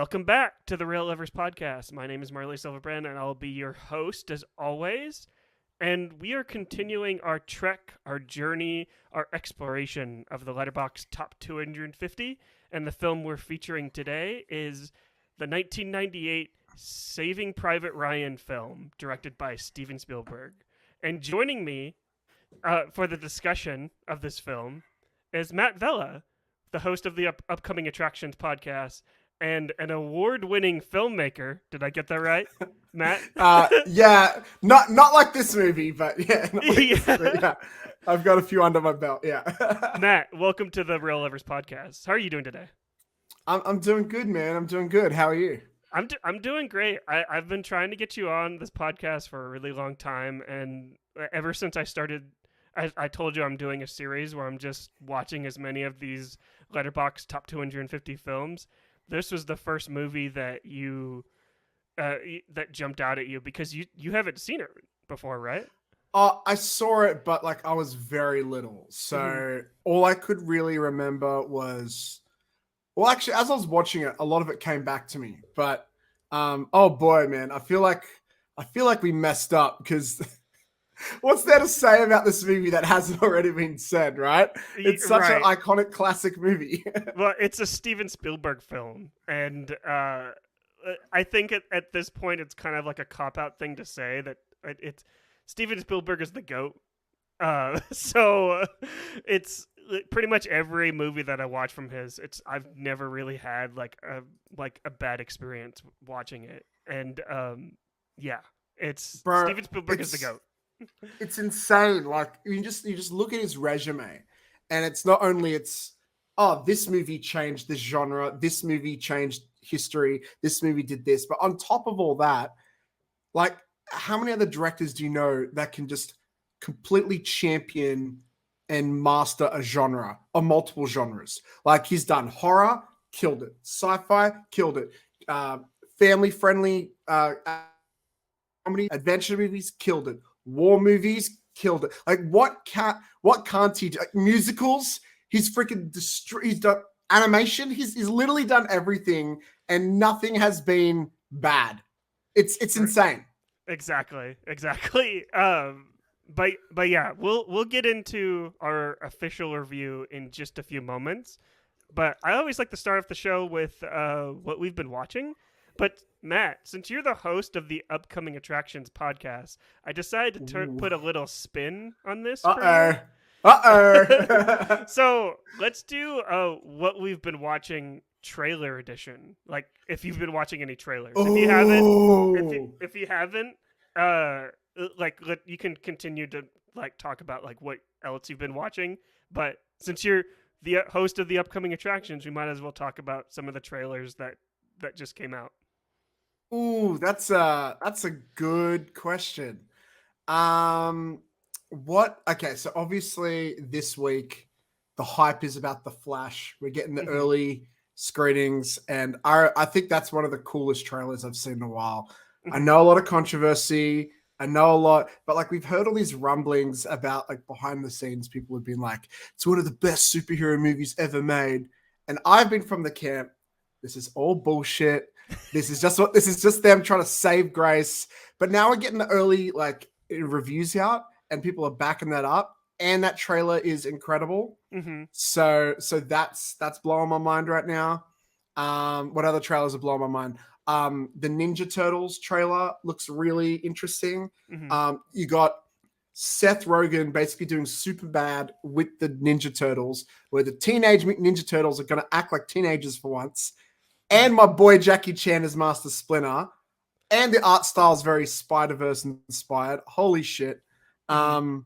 Welcome back to the Rail Lovers Podcast. My name is Marley Silverbrand, and I'll be your host as always. And we are continuing our trek, our journey, our exploration of the Letterboxd Top 250. And the film we're featuring today is the 1998 Saving Private Ryan film, directed by Steven Spielberg. And joining me for the discussion of this film is Matt Vella, the host of the Upcoming Attractions podcast, and an award-winning filmmaker. Did I get that right, Matt? Yeah, not like this movie, but yeah, Yeah. I've got a few under my belt. Yeah, Matt, welcome to the Real Lovers Podcast. How are you doing today? I'm doing good, man. I'm doing good. How are you? I'm doing great. I've been trying to get you on this podcast for a really long time, and ever since I started, I told you I'm doing a series where I'm just watching as many of these Letterboxd Top 250 films. This was the first movie that that jumped out at you because you haven't seen it before, right? I saw it, but like I was very little, so all I could really remember was, well, actually, as I was watching it, a lot of it came back to me. But oh boy, man, I feel like we messed up because. What's there to say about this movie that hasn't already been said, right? It's such an iconic classic movie. Well, it's a Steven Spielberg film, and I think at this point it's kind of like a cop-out thing to say that it's Steven Spielberg is the GOAT. So it's pretty much every movie that I watch from his. I've never really had like a bad experience watching it, and Steven Spielberg is the GOAT. It's insane. Like you just look at his resume, and it's not only this movie changed this genre, this movie changed history, this movie did this, but on top of all that, like how many other directors do you know that can just completely champion and master a genre or multiple genres? Like he's done horror, killed it, sci-fi, killed it, family friendly comedy, adventure movies, killed it. War movies, killed it. Like what can't he do? Like, musicals, he's freaking he's done animation, he's literally done everything, and nothing has been bad. It's insane. Exactly. But yeah, we'll get into our official review in just a few moments. But I always like to start off the show with what we've been watching. But Matt, since you're the host of the Upcoming Attractions podcast, I decided to put a little spin on this. So let's do what we've been watching trailer edition. Like if you've been watching any trailers. If you haven't, you can continue to like talk about like what else you've been watching. But since you're the host of the Upcoming Attractions, we might as well talk about some of the trailers that just came out. Ooh, that's a good question. Okay, so obviously this week the hype is about The Flash. We're getting the early screenings, and I think that's one of the coolest trailers I've seen in a while. I know a lot of controversy, I know a lot, but like we've heard all these rumblings about like behind the scenes, people have been like, it's one of the best superhero movies ever made. And I've been from the camp, this is all bullshit. This is just them trying to save grace. But now we're getting the early like reviews out, and people are backing that up. And that trailer is incredible. So that's blowing my mind right now. What other trailers are blowing my mind? The Ninja Turtles trailer looks really interesting. You got Seth Rogen basically doing Superbad with the Ninja Turtles, where the teenage Ninja Turtles are going to act like teenagers for once. And my boy Jackie Chan is Master Splinter. And the art style is very Spider-Verse inspired. Holy shit. What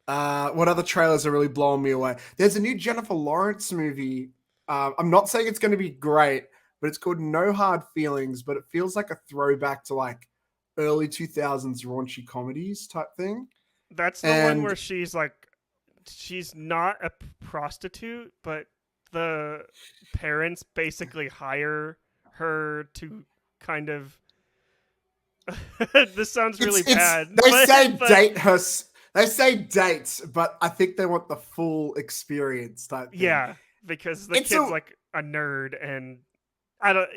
other trailers are really blowing me away? There's a new Jennifer Lawrence movie. I'm not saying it's going to be great, but it's called No Hard Feelings, but it feels like a throwback to like early 2000s raunchy comedies type thing. That's the one where she's not a prostitute, but the parents basically hire her to kind of this sounds really bad. They say dates, but I think they want the full experience type thing. Yeah, because the kid's like a nerd and I don't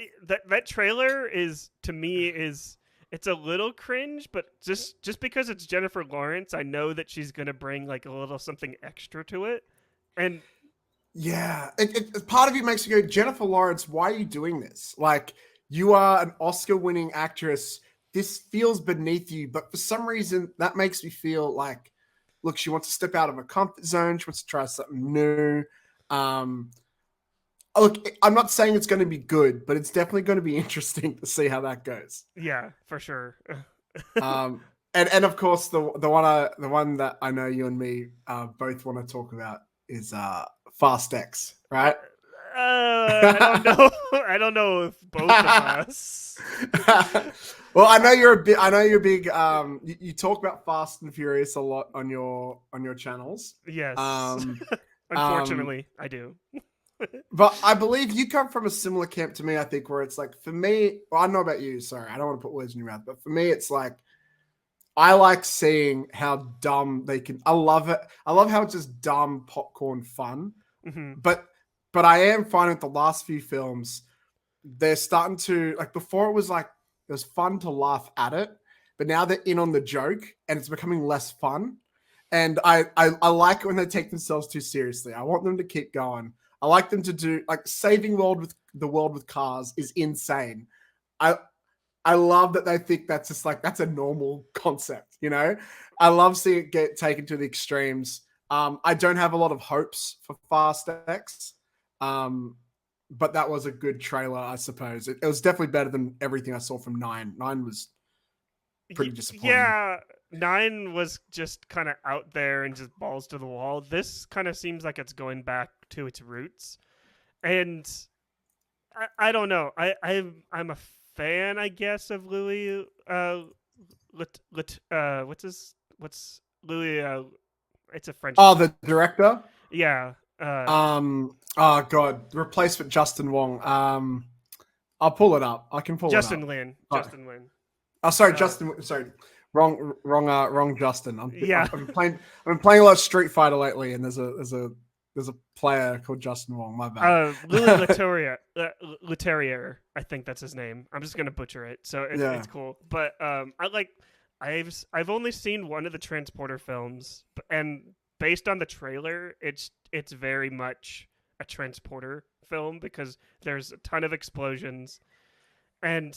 that trailer is to me is it's a little cringe, but just because it's Jennifer Lawrence, I know that she's gonna bring like a little something extra to it, and Yeah, part of you makes you go, Jennifer Lawrence, why are you doing this? Like, you are an Oscar-winning actress. This feels beneath you, but for some reason, that makes me feel like, look, she wants to step out of her comfort zone. She wants to try something new. Um, Look, I'm not saying it's going to be good, but it's definitely going to be interesting to see how that goes. yeah, for sure. Um, and of course, the one that I know you and me both want to talk about is Fast X, right? I don't know. I don't know if both of us. Well, I know you're a bit. I know you're big. You talk about Fast and Furious a lot on your channels. Yes. Um, Unfortunately, I do. But I believe you come from a similar camp to me. I think where it's like for me, well, I don't know about you. Sorry, I don't want to put words in your mouth, but for me, it's like I like seeing how dumb they can. I love it. I love how it's just dumb popcorn fun. Mm-hmm. But I am finding with the last few films, they're starting to like before it was fun to laugh at it, but now they're in on the joke and it's becoming less fun. And I like it when they take themselves too seriously. I want them to keep going. I like them to do like saving the world with cars is insane. I love that they think that's just like that's a normal concept, you know? I love seeing it get taken to the extremes. I don't have a lot of hopes for Fast X. But that was a good trailer, I suppose. It was definitely better than everything I saw from 9. 9 was pretty disappointing. Yeah, 9 was just kind of out there and just balls to the wall. This kind of seems like it's going back to its roots, and I don't know. I'm a fan, I guess, of Louis. What's Louis? It's a French. Oh, the director. Yeah. Oh god, the replacement Justin Wong. I'll pull it up. I can pull Justin it up. Lin. Sorry. Justin Lin. Oh, sorry, Justin. Sorry, wrong Justin. Yeah. I've been playing a lot of Street Fighter lately, and there's a player called Justin Wong. My bad. Louis Leterrier, I think that's his name. I'm just gonna butcher it, so it's cool. But I've only seen one of the Transporter films, and based on the trailer, it's very much a Transporter film because there's a ton of explosions, and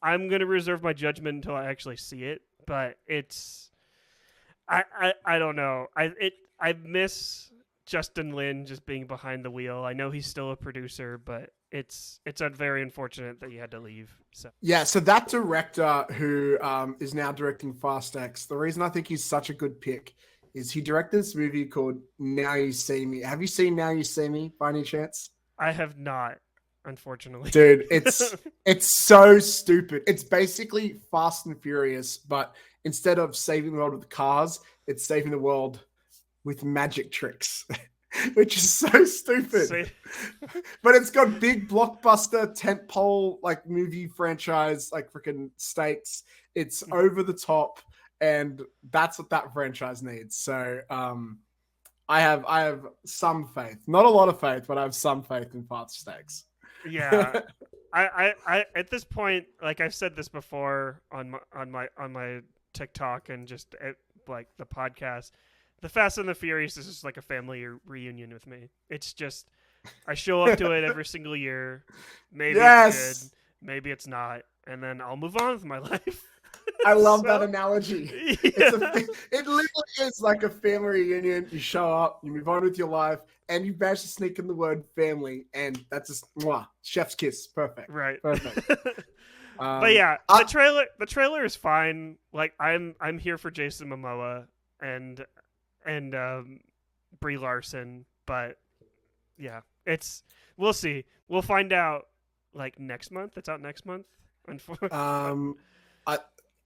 I'm gonna reserve my judgment until I actually see it. But it's I don't know. I miss Justin Lin just being behind the wheel. I know he's still a producer, but it's very unfortunate that he had to leave. So yeah, so that director who is now directing Fast X, the reason I think he's such a good pick is he directed this movie called Now You See Me. Have you seen Now You See Me by any chance? I have not, unfortunately. Dude, it's so stupid. It's basically Fast and Furious, but instead of saving the world with cars, it's saving the world with magic tricks, which is so stupid. But it's got big blockbuster tentpole like movie franchise like freaking stakes. It's over the top. And that's what that franchise needs. So I have some faith, not a lot of faith, but I have some faith in Fast X. Yeah, I at this point, like I've said this before on my TikTok and just like the podcast, the Fast and the Furious is just like a family reunion with me. It's just I show up to it every single year. Maybe it's good, maybe it's not, and then I'll move on with my life. I love that analogy. Yeah. It literally is like a family reunion. You show up, you move on with your life, and you manage to sneak in the word family, and that's just chef's kiss. Perfect. Right. Perfect. But yeah, the trailer is fine. Like I'm here for Jason Momoa and Brie Larson, but yeah, we'll see. We'll find out like next month. It's out next month.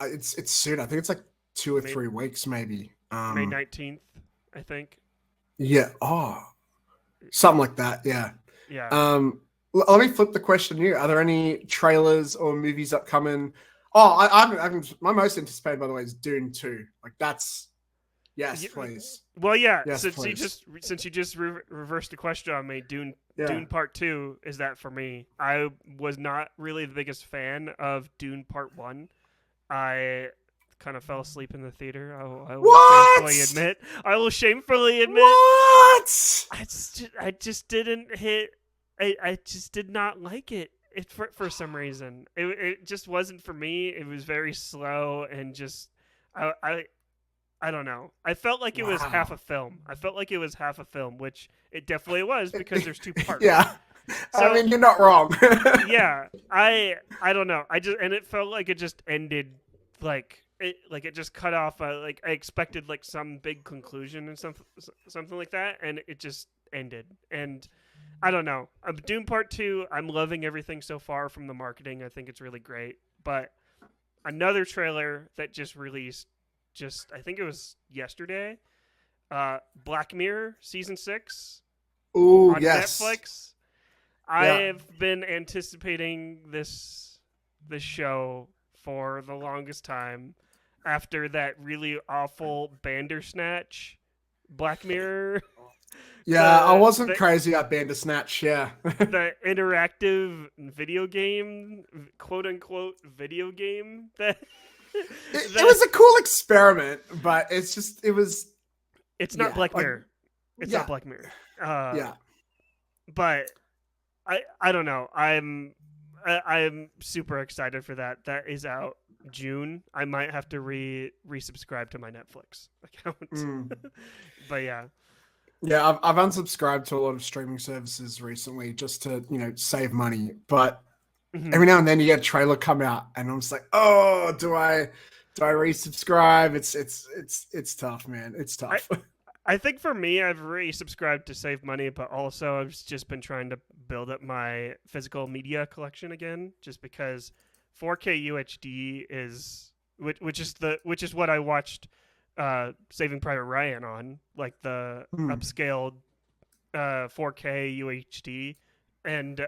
It's soon. I think it's like 2 or 3 weeks, maybe. May 19th, I think. Yeah. Oh, something like that. Yeah. Yeah. Let me flip the question here. Are there any trailers or movies upcoming? Oh, I'm my most anticipated, by the way, is Dune 2. Like that's Yes, please. Well, yeah. Yes, Since please. you just reversed the question on me, Dune Yeah. Part 2 is that for me. I was not really the biggest fan of Dune Part 1. I kind of fell asleep in the theater. I will shamefully What? admit. I will shamefully admit. What? I just didn't hit. I just did not like it. For some reason. It just wasn't for me. It was very slow and just I don't know. I felt like it was half a Wow. film. I felt like it was half a film, which it definitely was because there's two parts. Yeah. I So mean, you're not wrong. yeah, I don't know. And it felt like it just ended like it just cut off. Like I expected like some big conclusion and something like that, and it just ended. And I don't know. Doom Part 2. I'm loving everything so far from the marketing. I think it's really great. But another trailer that just released, I think it was yesterday. Black Mirror season 6 Ooh, on yes. Netflix. Yeah. I've been anticipating this show for the longest time after that really awful Bandersnatch Black Mirror. Yeah, I wasn't The crazy about Bandersnatch, yeah. the interactive video game, quote unquote video game that It was a cool experiment, but it was it's not Black like, Mirror. It's yeah, not Black Mirror. yeah. But I don't know. I'm super excited for that. That is out June. I might have to resubscribe to my Netflix account. Mm. But yeah. Yeah, I've unsubscribed to a lot of streaming services recently just to, save money. But every now and then you get a trailer come out and I'm just like, oh, do I resubscribe? It's tough, man. It's tough. I think for me, I've resubscribed to save money, but also I've just been trying to build up my physical media collection again, just because 4K UHD is which is what I watched Saving Private Ryan on, like the upscaled 4K UHD, and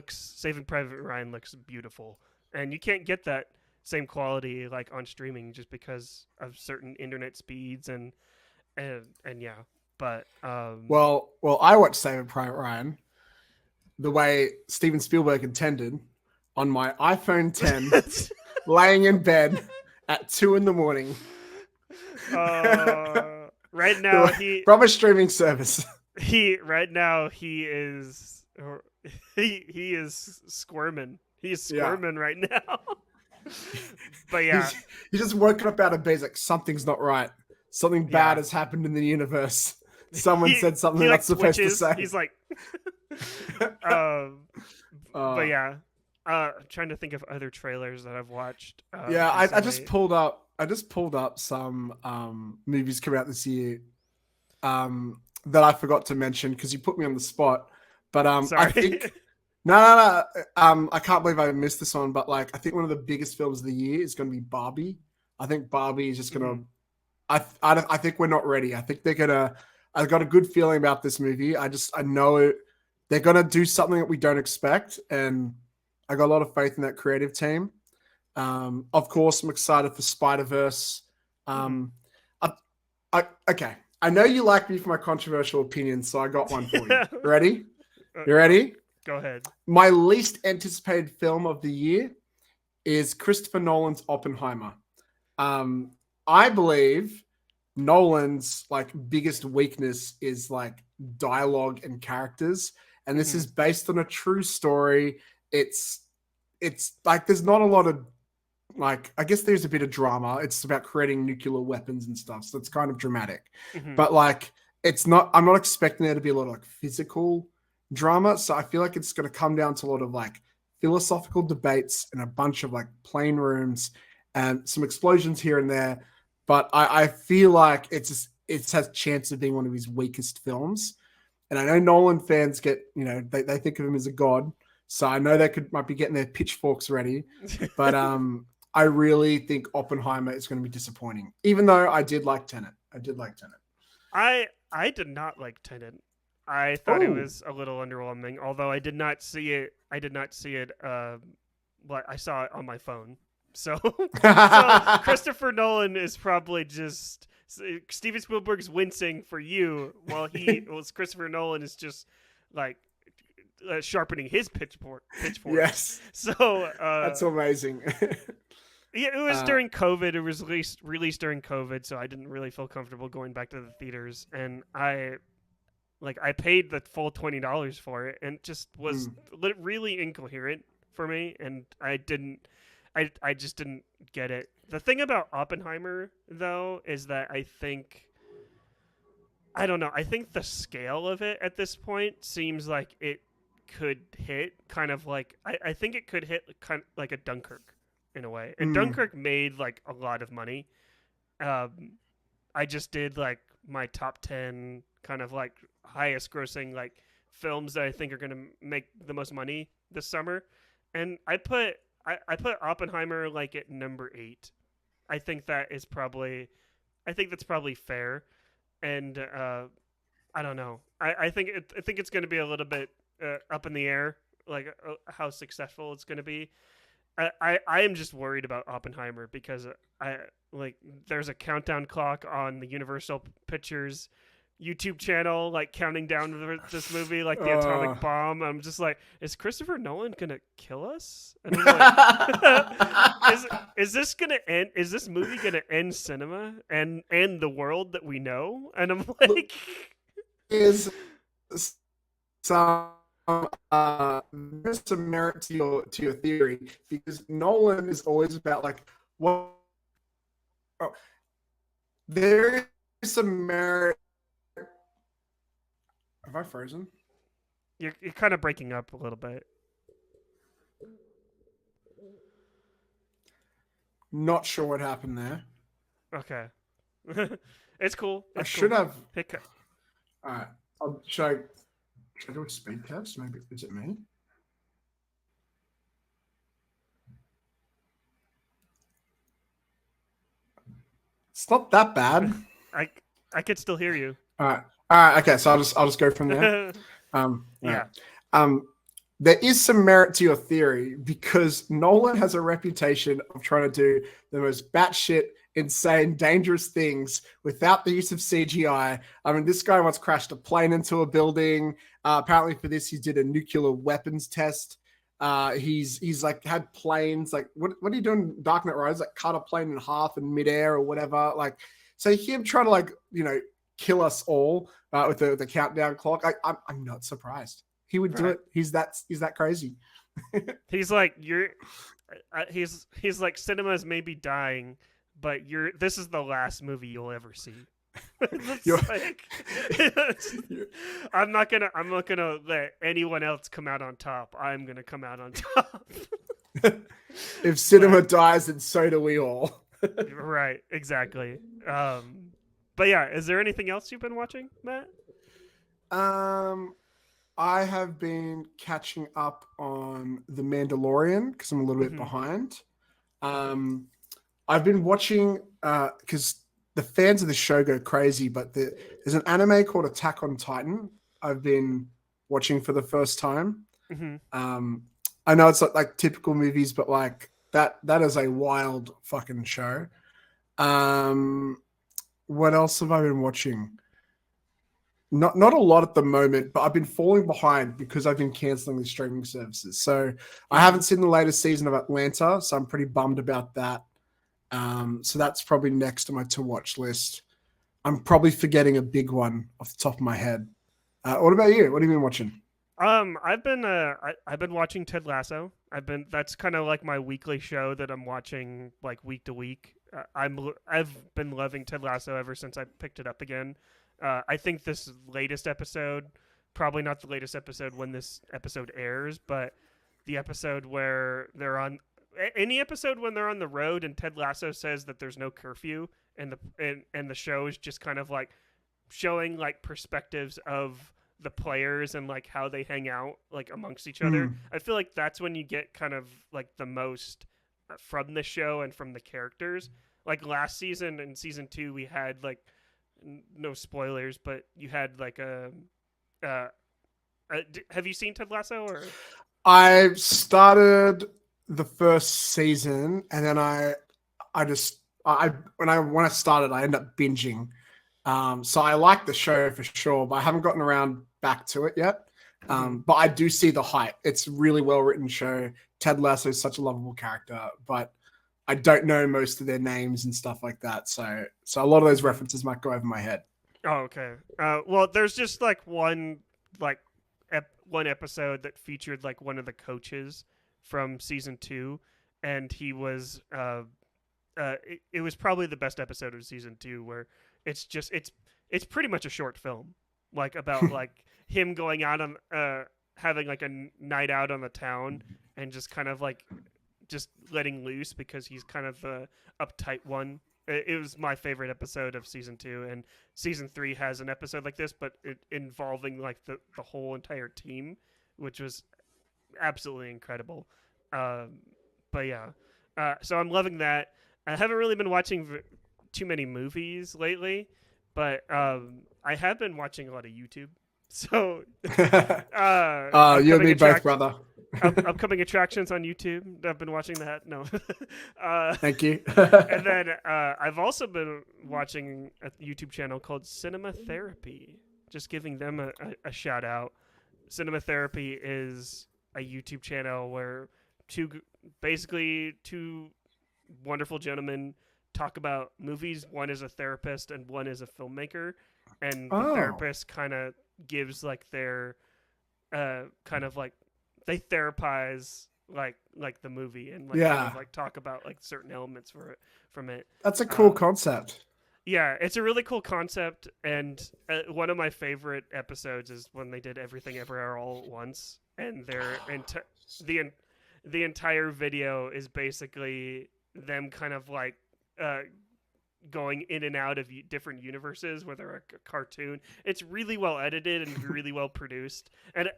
Saving Private Ryan looks beautiful, and you can't get that same quality like on streaming just because of certain internet speeds and yeah, but Well, I watched Saving Private Ryan the way Steven Spielberg intended on my iPhone 10, laying in bed at 2 a.m. Right now from a streaming service. He is he is squirming. He's squirming right now. But yeah, he's just woken up out of bed. He's like, something's not right. Something bad has happened in the universe. Someone said something they're not supposed to say. He's like, but yeah, I'm trying to think of other trailers that I've watched. I just pulled up some movies come out this year that I forgot to mention because you put me on the spot. But Sorry. I think no. I can't believe I missed this one. But like, I think one of the biggest films of the year is going to be Barbie. I think Barbie is just going to. I think we're not ready. I think they're gonna. I got a good feeling about this movie. I know they're gonna do something that we don't expect, and I got a lot of faith in that creative team. Of course, I'm excited for Spider-Verse. Okay, I know you like me for my controversial opinions, so I got one for you. Ready? You ready? Go ahead. My least anticipated film of the year is Christopher Nolan's Oppenheimer. I believe Nolan's like biggest weakness is like dialogue and characters, and this is based on a true story. It's like there's not a lot of like, I guess there's a bit of drama. It's about creating nuclear weapons and stuff, so it's kind of dramatic. But like, I'm not expecting there to be a lot of like physical drama. So I feel like it's going to come down to a lot of like philosophical debates and a bunch of like plane rooms and some explosions here and there. But I feel like it has a chance of being one of his weakest films. And I know Nolan fans get, they think of him as a god. So I know they might be getting their pitchforks ready. But I really think Oppenheimer is going to be disappointing, even though I did like Tenet. I did not like Tenet. I thought it was a little underwhelming, although I did not see it. I saw it on my phone. So Christopher Nolan is probably just Steven Spielberg's wincing for you while Christopher Nolan is just like sharpening his pitchfork. Yes, So that's amazing. yeah, it was during COVID. It was released during COVID, so I didn't really feel comfortable going back to the theaters, and I paid the full $20 for it, and it just was really incoherent for me, and I just didn't get it. The thing about Oppenheimer, though, is that I don't know. I think the scale of it at this point seems like it could hit kind of like I think it could hit kind of like a Dunkirk in a way. And Dunkirk made like a lot of money. I just did like my top 10 kind of like highest grossing like films that I think are going to make the most money this summer. And I put Oppenheimer like at number 8. I think that's probably fair. And I don't know. I think it's going to be a little bit up in the air, like how successful it's going to be. I am just worried about Oppenheimer because there's a countdown clock on the Universal Pictures YouTube channel, like counting down this movie, like the atomic bomb. I'm just like, is Christopher Nolan gonna kill us? And I'm like, is this gonna end? Is this movie gonna end cinema and the world that we know? And I'm like, is some there's some merit to your theory, because Nolan is always about like what. Oh, there is some merit. Have I frozen? You're kind of breaking up a little bit. Not sure what happened there. Okay. It's cool. I should have. All right. Should I do a speed test? Maybe. Is it me? It's not that bad. I could still hear you. All right. Okay. So I'll just go from there. Yeah. There is some merit to your theory, because Nolan has a reputation of trying to do the most batshit, insane, dangerous things without the use of CGI. I mean, this guy once crashed a plane into a building. Apparently for this, he did a nuclear weapons test. He's like had planes, like what are you doing? Dark Knight Rises, like cut a plane in half in midair or whatever. Like, so him trying to like, kill us all with the countdown clock. I'm not surprised. He would do it. He's that crazy. He's like he's like, cinemas may be dying, but this is the last movie you'll ever see. I'm not gonna let anyone else come out on top. I'm gonna come out on top. If cinema dies, then so do we all. Right, exactly. But yeah, is there anything else you've been watching, Matt? I have been catching up on The Mandalorian because I'm a little bit behind. I've been watching because the fans of the show go crazy, but there's an anime called Attack on Titan I've been watching for the first time. I know it's not like typical movies, but like that is a wild fucking show. What else have I been watching? Not a lot at the moment, but I've been falling behind because I've been canceling the streaming services. So I haven't seen the latest season of Atlanta, so I'm pretty bummed about that. So that's probably next on my to-watch list. I'm probably forgetting a big one off the top of my head. What about you? What have you been watching? I've been watching Ted Lasso. That's kind of like my weekly show that I'm watching like week to week. I've been loving Ted Lasso ever since I picked it up again. I think this latest episode, probably not the latest episode when this episode airs, but the episode where any episode when they're on the road and Ted Lasso says that there's no curfew, and the show is just kind of like showing like perspectives of the players and like how they hang out like amongst each other. I feel like that's when you get kind of like the most from the show and from the characters. Like last season in season 2, we had like, no spoilers, but you had like have you seen Ted Lasso? Or I've started the first season, and then I when I started, I ended up binging. So I like the show for sure, but I haven't gotten around back to it yet. But I do see the hype. It's a really well written show. Ted Lasso is such a lovable character, but I don't know most of their names and stuff like that. So a lot of those references might go over my head. Oh, okay. Well, there's just like one one episode that featured like one of the coaches from season 2, and he was it was probably the best episode of season 2, where it's pretty much a short film, like about like him going out on having like a night out on the town and just kind of like just letting loose because he's kind of the uptight one. It was my favorite episode of season 2, and season 3 has an episode like this, but involving like the whole entire team, which was absolutely incredible. But yeah, so I'm loving that. I haven't really been watching too many movies lately, but I have been watching a lot of YouTube. So you and me both, brother. Upcoming attractions on YouTube. I've been watching that. No. Thank you. And then I've also been watching a YouTube channel called Cinema Therapy. Just giving them a shout out. Cinema Therapy is a YouTube channel where basically two wonderful gentlemen talk about movies. One is a therapist and one is a filmmaker. And the therapist kind of gives like their kind of like they therapize like the movie and like kind of like talk about like certain elements from it. That's a cool concept. Yeah, it's a really cool concept, and one of my favorite episodes is when they did Everything Everywhere All at Once, and the entire video is basically them kind of like going in and out of different universes where they're a cartoon. It's really well edited and really well produced, and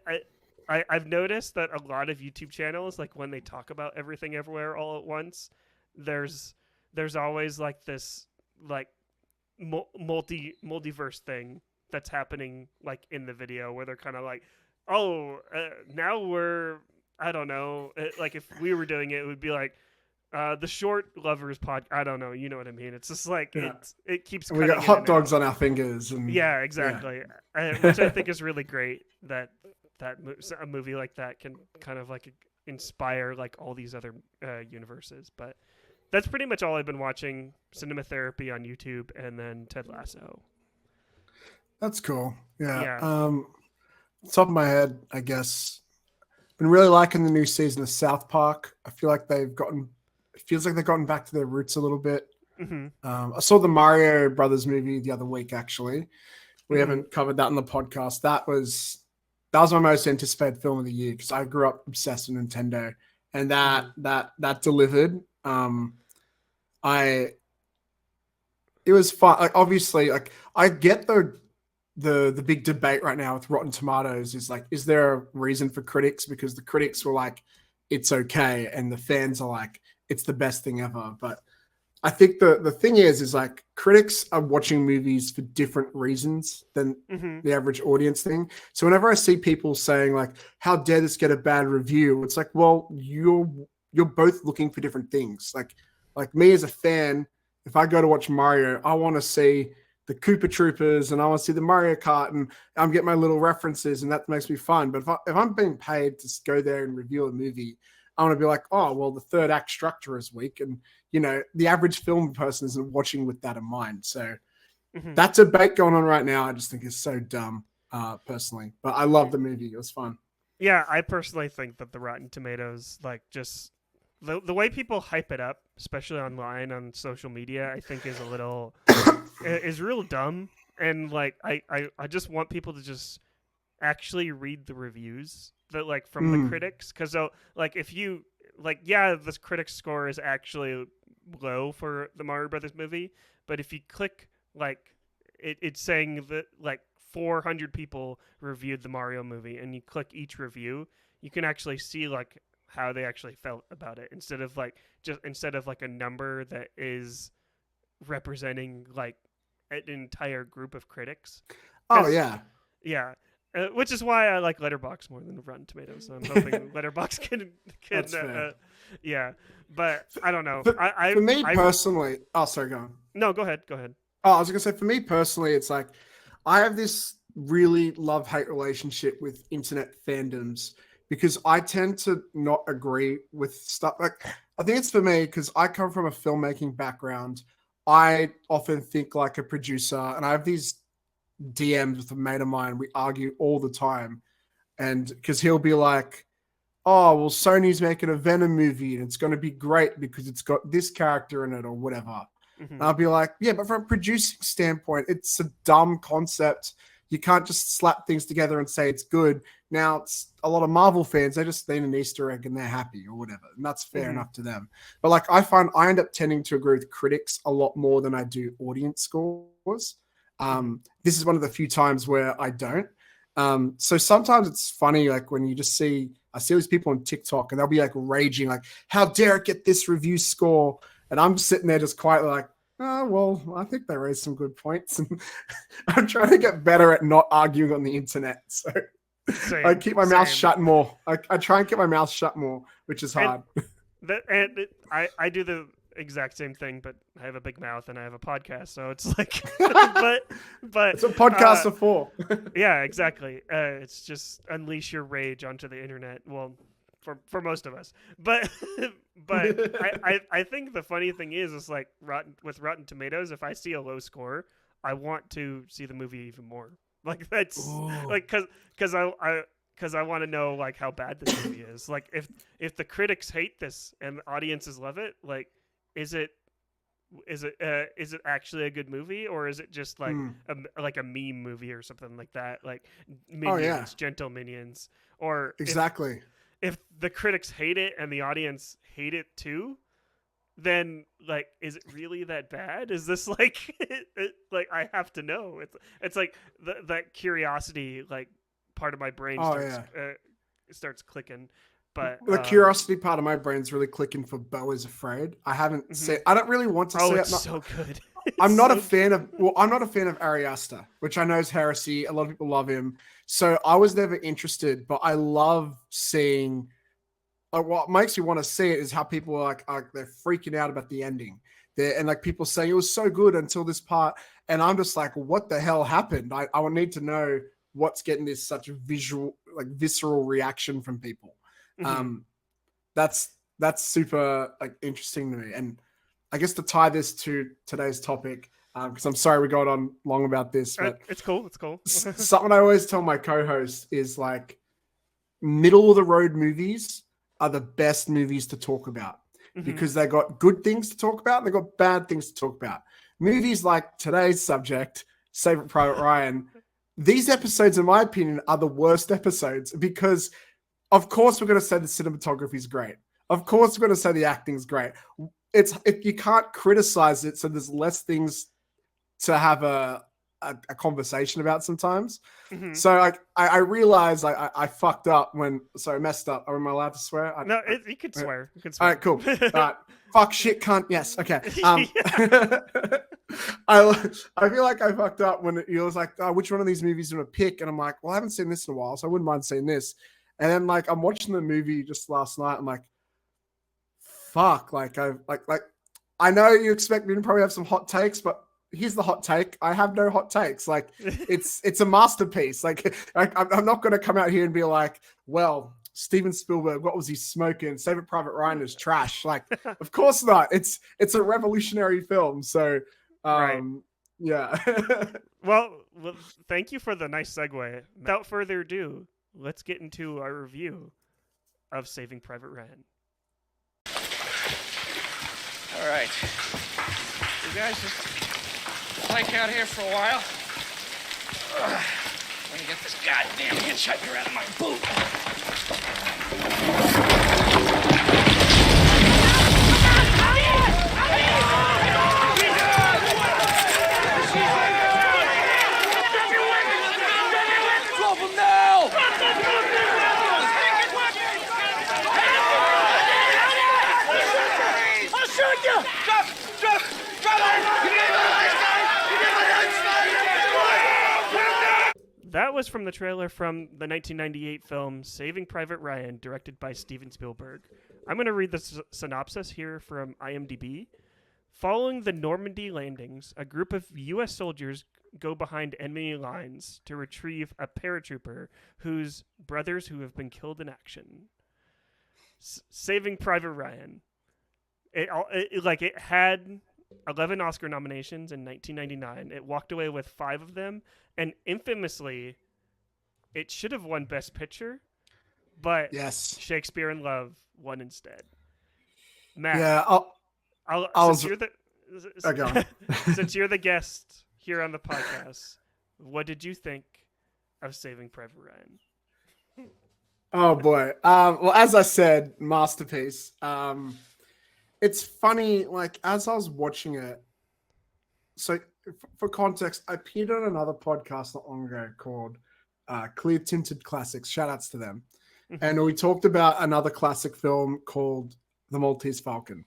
I've noticed that a lot of YouTube channels, like when they talk about Everything Everywhere All at Once, there's always like this like multiverse thing that's happening like in the video where they're kind of like, now we're, I don't know, like if we were doing it, it would be like the Short Lovers pod. I don't know, you know what I mean? It's just like it keeps. And we got hot dogs on our fingers, and yeah, exactly. Yeah. Which I think is really great that a movie like that can kind of like inspire like all these other universes. But that's pretty much all I've been watching. Cinema Therapy on YouTube, and then Ted Lasso. That's cool. Yeah. Top of my head, I guess. Been really liking the new season of South Park. I feel like it feels like they've gotten back to their roots a little bit. Mm-hmm. I saw the Mario Brothers movie the other week, actually. We haven't covered that on the podcast. That was my most anticipated film of the year because I grew up obsessed with Nintendo, and that delivered. It was fun. Like, obviously, like I get the big debate right now with Rotten Tomatoes is like, is there a reason for critics? Because the critics were like, it's okay, and the fans are like, it's the best thing ever. But I think the thing is like critics are watching movies for different reasons than the average audience thing. So whenever I see people saying like, how dare this get a bad review? It's like, well, you're both looking for different things. Like me as a fan, if I go to watch Mario, I want to see the Koopa Troopers and I want to see the Mario Kart and I'm getting my little references and that makes me fun. But if I'm being paid to go there and review a movie, I want to be like, oh, well, the third act structure is weak. And, you know, the average film person isn't watching with that in mind. So that's a debate going on right now. I just think it's so dumb, personally. But I love the movie. It was fun. Yeah, I personally think that the Rotten Tomatoes, like, just the way people hype it up, especially online on social media, I think is a little is real dumb. And like I just want people to just actually read the reviews that like from the critics, because like if you like, yeah, this critic score is actually low for the Mario Brothers movie, but if you click like it's saying that like 400 people reviewed the Mario movie, and you click each review, you can actually see like how they actually felt about it instead of like a number that is representing like an entire group of critics. Oh yeah. Yeah. Which is why I like Letterboxd more than Rotten Tomatoes. So I'm hoping Letterboxd can That's fair. yeah. But I don't know. For me personally, oh, sorry, go on. No, go ahead. Go ahead. Oh, I was gonna say, for me personally, it's like I have this really love-hate relationship with internet fandoms because I tend to not agree with stuff. Like, I think it's for me because I come from a filmmaking background. I often think like a producer, and I have these DMs with a mate of mine. We argue all the time, and because he'll be like, "Oh, well, Sony's making a Venom movie, and it's going to be great because it's got this character in it, or whatever." And I'll be like, yeah, but from a producing standpoint, it's a dumb concept. You can't just slap things together and say it's good. Now, it's a lot of Marvel fans, they just need an Easter egg and they're happy or whatever. And that's fair enough to them. But like, I find I end up tending to agree with critics a lot more than I do audience scores. This is one of the few times where I don't. So sometimes it's funny, like when you just see, I see these people on TikTok and they'll be like raging, like, how dare it get this review score? And I'm sitting there just quietly like, oh, well, I think they raised some good points. And I'm trying to get better at not arguing on the internet. So I keep my mouth shut more. I try and keep my mouth shut more, which is hard. I do the exact same thing, but I have a big mouth and I have a podcast. So it's like, but it's what podcasts are for. Yeah, exactly. It's just unleash your rage onto the internet. Well, for most of us, but I think the funny thing is like with Rotten Tomatoes, if I see a low score, I want to see the movie even more. Like that's like because I want to know like how bad this movie is. Like if the critics hate this and the audiences love it, like is it actually a good movie, or is it just like a meme movie or something like that, like Minions, Gentle Minions, or exactly. If the critics hate it and the audience hate it too, then like, is it really that bad? Is this like, like I have to know? It's like that curiosity, like part of my brain starts clicking. But the curiosity part of my brain's really clicking for Beau is Afraid. I haven't said. I don't really want to say it. It's so good. I'm not a fan of Ari Aster, which I know is heresy. A lot of people love him. So I was never interested, but I love seeing what makes you want to see it is how people are they're freaking out about the ending. And like people saying it was so good until this part. And I'm just like, what the hell happened? I would need to know what's getting this such a visceral reaction from people. That's super like interesting to me. And I guess to tie this to today's topic, because I'm sorry we got on long about this, but it's cool. It's cool. Something I always tell my co-host is like middle of the road movies are the best movies to talk about because they got good things to talk about and they got bad things to talk about. Movies like today's subject, Saving Private Ryan, these episodes, in my opinion, are the worst episodes because, of course, we're going to say the cinematography is great. Of course, we're going to say the acting is great. You can't criticize it, so there's less things to have a conversation about sometimes. So I realized I fucked up messed up. Am I allowed to swear? No, you could swear. You can swear. All right, cool. All right. Fuck, shit, cunt. Yes, okay. I feel like I fucked up when he was like, oh, which one of these movies do you want to pick? And I'm like, well, I haven't seen this in a while, so I wouldn't mind seeing this. And then like I'm watching the movie just last night. I'm like, fuck, I know you expect me to probably have some hot takes, but here's the hot take. I have no hot takes. Like it's a masterpiece. Like I'm not going to come out here and be like, well, Steven Spielberg, what was he smoking? Saving Private Ryan is trash. Like, of course not. It's a revolutionary film. So, yeah. well, thank you for the nice segue. Without further ado, let's get into our review of Saving Private Ryan. All right. You guys just plank out here for a while. Let me get this goddamn hitchhiker out of my boot. Drop him now! I'll shoot you! Drop! That was from the trailer from the 1998 film Saving Private Ryan, directed by Steven Spielberg. I'm going to read the synopsis here from IMDb. Following the Normandy landings, a group of U.S. soldiers go behind enemy lines to retrieve a paratrooper whose brothers who have been killed in action. Saving Private Ryan. It had 11 Oscar nominations in 1999. It walked away with 5 of them, and infamously, it should have won Best Picture, but Yes. Shakespeare in Love won instead. Matt, Yeah, since you're the guest here on the podcast, what did you think of Saving Private Ryan? Oh boy. Well, as I said, masterpiece. It's funny, like as I was watching it. So, for context, I appeared on another podcast not long ago called Clear Tinted Classics. Shout outs to them. And we talked about another classic film called The Maltese Falcon.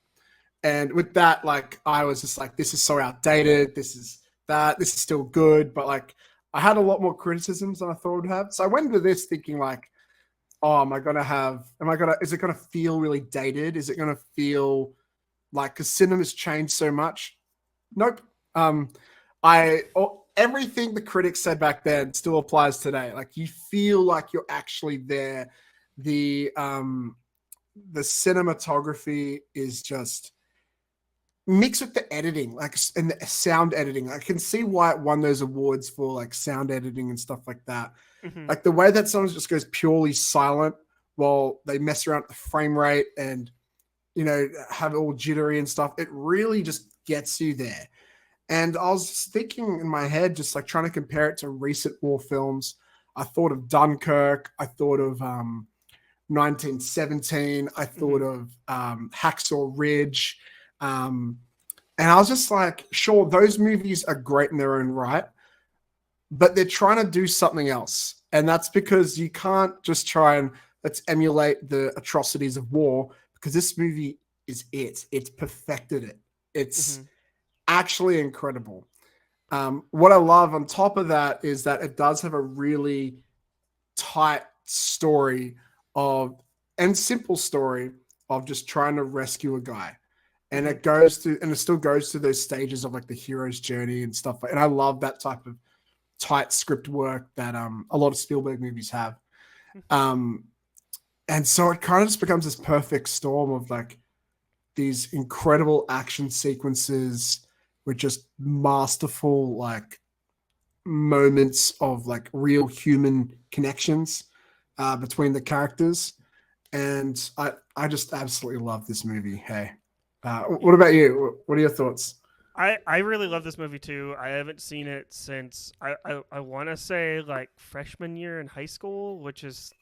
And with that, like, I was just like, this is so outdated. This is still good. But like, I had a lot more criticisms than I thought I would have. So I went into this thinking like, oh, is it going to feel really dated? Is it going to feel like, because cinema's changed so much? Nope. Everything the critics said back then still applies today. Like, you feel like you're actually there. The cinematography is just mixed with the editing, like, and the sound editing. I can see why it won those awards for like sound editing and stuff like that. Like the way that someone just goes purely silent while they mess around with the frame rate and, you know, have it all jittery and stuff. It really just gets you there. And I was just thinking in my head, just like trying to compare it to recent war films. I thought of Dunkirk. I thought of 1917. I thought of Hacksaw Ridge. And I was just like, sure, those movies are great in their own right, but they're trying to do something else. And that's because you can't just try and let's emulate the atrocities of war, because this movie is it. It's perfected it. It's actually incredible. What I love on top of that is that it does have a really tight story and simple story of just trying to rescue a guy. And it still goes through those stages of like the hero's journey and stuff. And I love that type of tight script work that a lot of Spielberg movies have. And so it kind of just becomes this perfect storm of like these incredible action sequences with just masterful like moments of like real human connections between the characters. And I just absolutely love this movie. Hey, what about you? What are your thoughts? I really love this movie too. I haven't seen it since I want to say like freshman year in high school, which is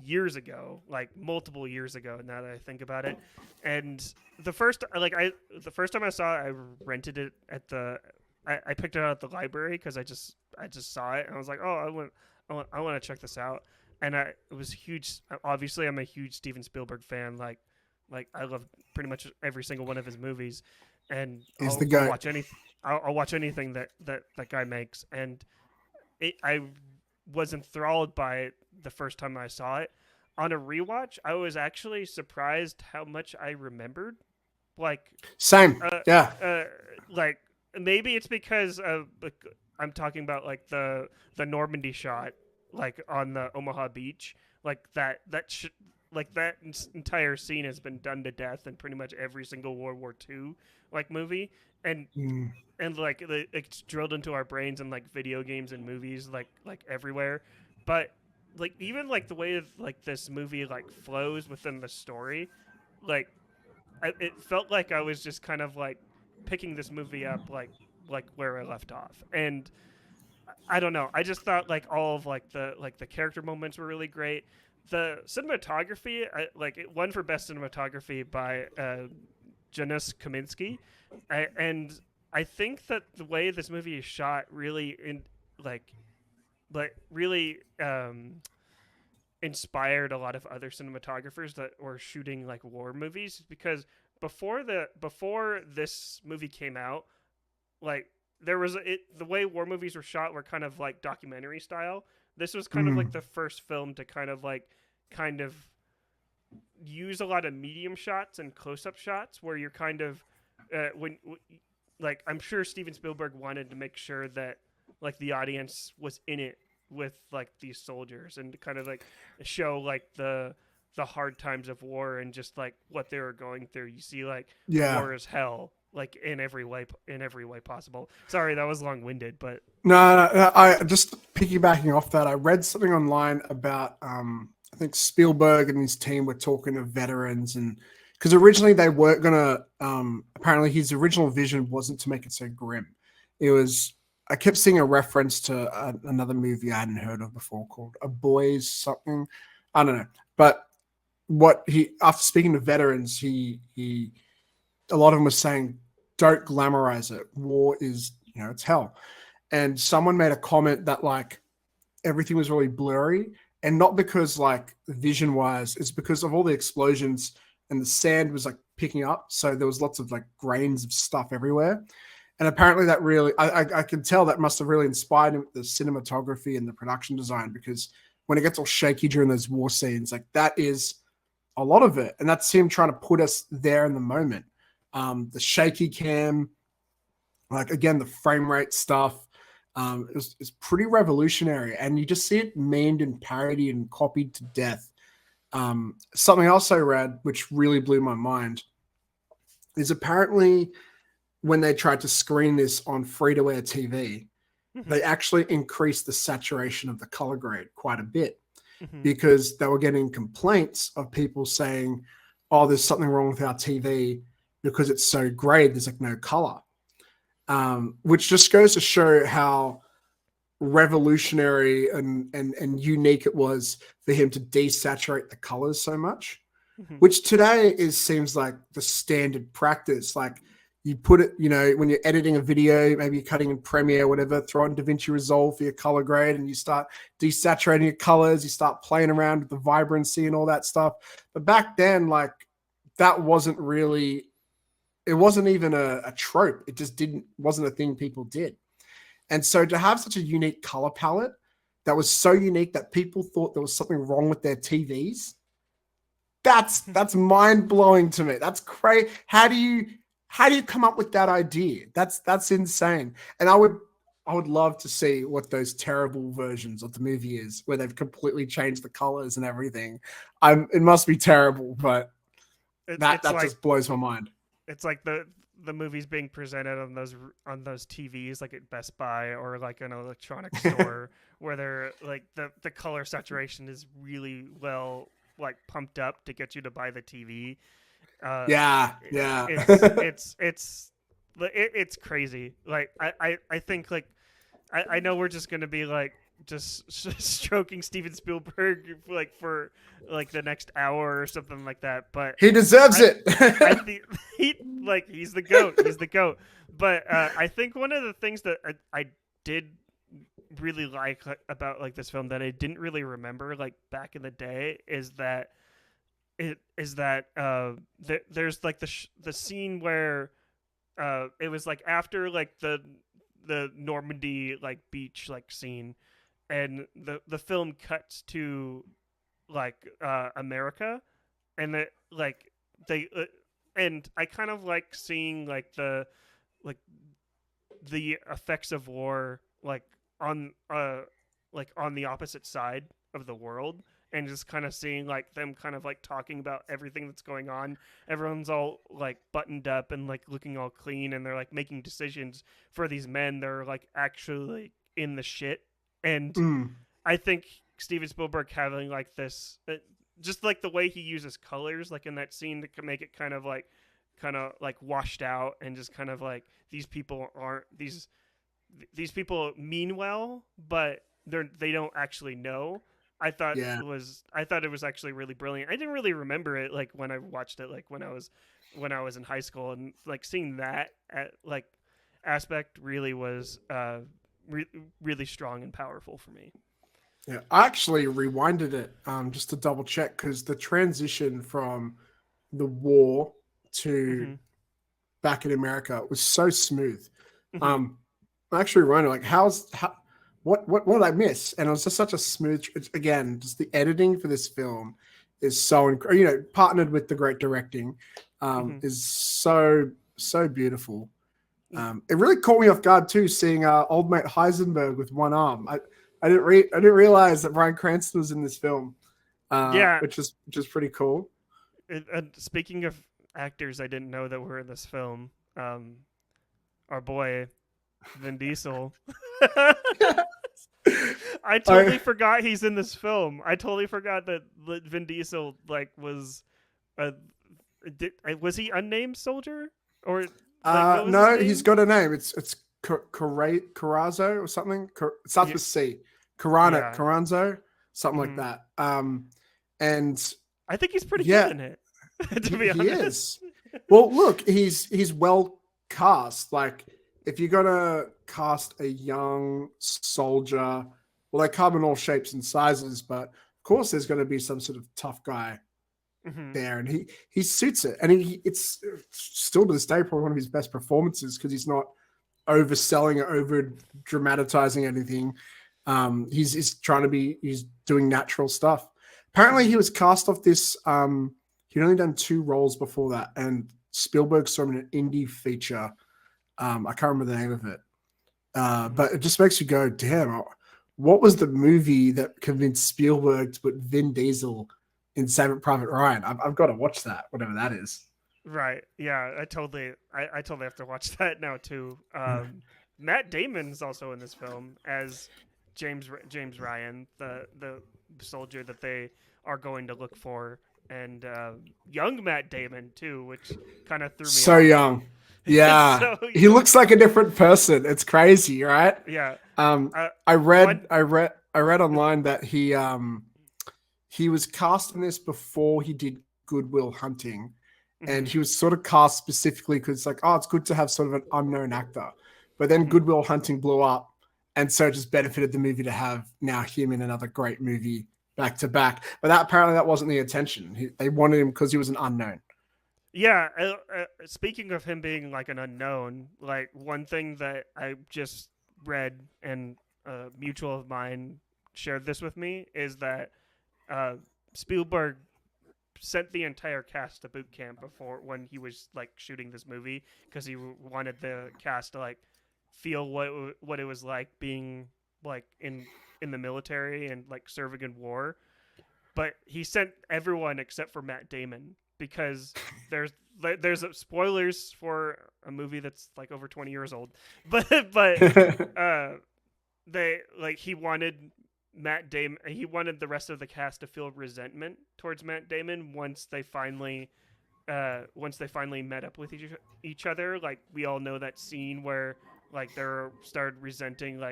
years ago, like multiple years ago now that I think about it. And the first time I saw it, I rented it at I picked it out at the library because I just saw it and I was like, oh, I want to check this out. And it was huge. Obviously, I'm a huge Steven Spielberg fan. Like I love pretty much every single one of his movies, and I'll watch anything that guy makes. And I was enthralled by it the first time I saw it. On a rewatch, I was actually surprised how much I remembered. Like same, like maybe it's because I'm talking about like the Normandy shot, like on the Omaha beach, like that entire scene has been done to death in pretty much every single World War II like movie, and like it's drilled into our brains in like video games and movies, like everywhere. But like even like the way like this movie like flows within the story, like it felt like I was just kind of like picking this movie up like where I left off. And I don't know, I just thought like all of like the character moments were really great. The cinematography, it won for best cinematography by Janusz Kaminski, and I think that the way this movie is shot really really inspired a lot of other cinematographers that were shooting like war movies, because before this movie came out, like there was the way war movies were shot were kind of like documentary style, This was kind of like the first film to kind of use a lot of medium shots and close-up shots where you're kind of like I'm sure Steven Spielberg wanted to make sure that like the audience was in it with like these soldiers and to kind of like show like the hard times of war and just like what they were going through. You see like war is hell, like in every way possible. Sorry, that was long-winded, but no, I just piggybacking off that. I read something online about I think Spielberg and his team were talking to veterans, and because originally they weren't gonna apparently his original vision wasn't to make it so grim. It was, I kept seeing a reference to another movie I hadn't heard of before called A Boy's something. I don't know. But what he, after speaking to veterans, he a lot of them were saying, don't glamorize it. War is, it's hell. And someone made a comment that like everything was really blurry, and not because like vision wise, it's because of all the explosions and the sand was like picking up. So there was lots of like grains of stuff everywhere. And apparently that really, I can tell that must have really inspired him with the cinematography and the production design, because when it gets all shaky during those war scenes, like that is a lot of it. And that's him trying to put us there in the moment. The shaky cam, like again, the frame rate stuff, it's pretty revolutionary. And you just see it memed and parodied and copied to death. Something else I read, which really blew my mind, is apparently when they tried to screen this on free-to-air TV, they actually increased the saturation of the color grade quite a bit because they were getting complaints of people saying, oh, there's something wrong with our TV because it's so gray, there's like no color, which just goes to show how revolutionary and unique it was for him to desaturate the colors so much, which today seems like the standard practice. Like you put it, when you're editing a video, maybe you're cutting in Premiere, whatever, throw in DaVinci Resolve for your color grade and you start desaturating your colors, you start playing around with the vibrancy and all that stuff. But back then, like that wasn't really, it wasn't even a trope. It just wasn't a thing people did. And so to have such a unique color palette that was so unique that people thought there was something wrong with their TVs, that's mind-blowing to me. That's crazy. How do you come up with that idea? That's insane. And I would love to see what those terrible versions of the movie is, where they've completely changed the colors and everything. It must be terrible, but that like, just blows my mind. It's like the movies being presented on those TVs, like at Best Buy or like an electronics store, where they're like the color saturation is really well like pumped up to get you to buy the TV. It's crazy. Like I think like I know we're just gonna be like just stroking Steven Spielberg like for like the next hour or something like that, but he deserves it. I think he's the goat. He's the goat. But I think one of the things that I did really like about like this film that I didn't really remember like back in the day is that there's like the scene where it was like after like the Normandy like beach like scene, and the film cuts to like America, and and I kind of like seeing like the effects of war like on the opposite side of the world, and just kind of seeing like them kind of like talking about everything that's going on. Everyone's all like buttoned up and like looking all clean, and they're like making decisions for these men. They're like actually in the shit. And I think Steven Spielberg having like this, just like the way he uses colors, like in that scene, to make it kind of like washed out, and just kind of like these people mean well, but they don't actually know. I thought it was actually really brilliant. I didn't really remember it like when I watched it like when I was in high school, and like seeing that like aspect really was really strong and powerful for me. Yeah, I actually rewinded it just to double check, because the transition from the war to back in America was so smooth. I actually rewinded like what did I miss? And it was just such a smooth. Again, just the editing for this film is so partnered with the great directing, is so beautiful. It really caught me off guard too, seeing old mate Heisenberg with one arm. I didn't realize that Bryan Cranston was in this film. Which is pretty cool. Speaking of actors, I didn't know that were in this film. Our boy Vin Diesel. I totally forgot he's in this film. I totally forgot that Vin Diesel was was he unnamed soldier or no, he's got a name. It's Carrazzo or something. It starts with C. Carranzo, something like that. And I think he's pretty good in it. To be honest, he is. Well, look, he's well cast. Like, if you're gonna cast a young soldier, well, they come in all shapes and sizes, but of course, there's going to be some sort of tough guy there, and he suits it. And it's still to this day probably one of his best performances because he's not overselling or over dramatizing anything. He's trying to be. He's doing natural stuff. Apparently, he was cast off this. He'd only done 2 roles before that, and Spielberg saw him in an indie feature. I can't remember the name of it, but it just makes you go, damn, what was the movie that convinced Spielberg to put Vin Diesel in Saving Private Ryan? I've got to watch that, whatever that is. Right. Yeah, I totally have to watch that now too. Matt Damon's also in this film as James Ryan, the soldier that they are going to look for, and young Matt Damon too, which kind of threw me so off. Young. Yeah, so he looks like a different person. It's crazy, right? Yeah. I read online that he was cast in this before he did Good Will Hunting, and he was sort of cast specifically because it's like, oh, it's good to have sort of an unknown actor. But then Good Will Hunting blew up, and so it just benefited the movie to have now him in another great movie back to back. But apparently that wasn't the intention. They wanted him because he was an unknown. Yeah, speaking of him being like an unknown, like one thing that I just read and a mutual of mine shared this with me is that Spielberg sent the entire cast to boot camp when he was like shooting this movie because he wanted the cast to like feel what it was like being like in the military and like serving in war. But he sent everyone except for Matt Damon, because there's spoilers for a movie that's like over 20 years old, but he wanted Matt Damon. He wanted the rest of the cast to feel resentment towards Matt Damon once they finally met up with each other. Like, we all know that scene where like they started resenting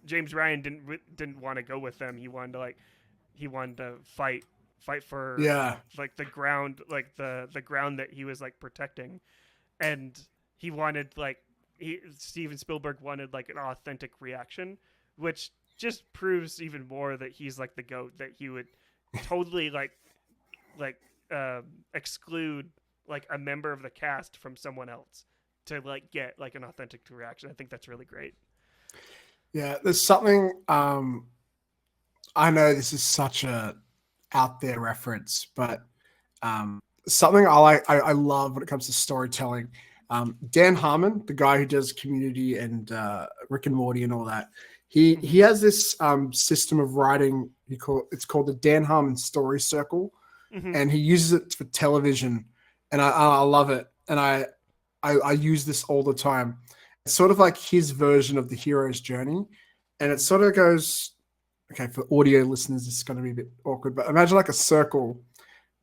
James Ryan didn't want to go with them. He wanted to fight for like the ground, like the ground that he was like protecting, and he wanted Steven Spielberg wanted like an authentic reaction, which just proves even more that he's like the GOAT, that he would totally exclude like a member of the cast from someone else to like get like an authentic reaction. I think that's really great. Yeah, there's something I know this is such a out there reference, but something I love when it comes to storytelling. Dan Harmon, the guy who does Community and Rick and Morty and all that, he has this system of writing. It's called the Dan Harmon Story Circle, and he uses it for television, and I love it, and I use this all the time. It's sort of like his version of the hero's journey, and it sort of goes. Okay, for audio listeners, it's going to be a bit awkward, but imagine like a circle.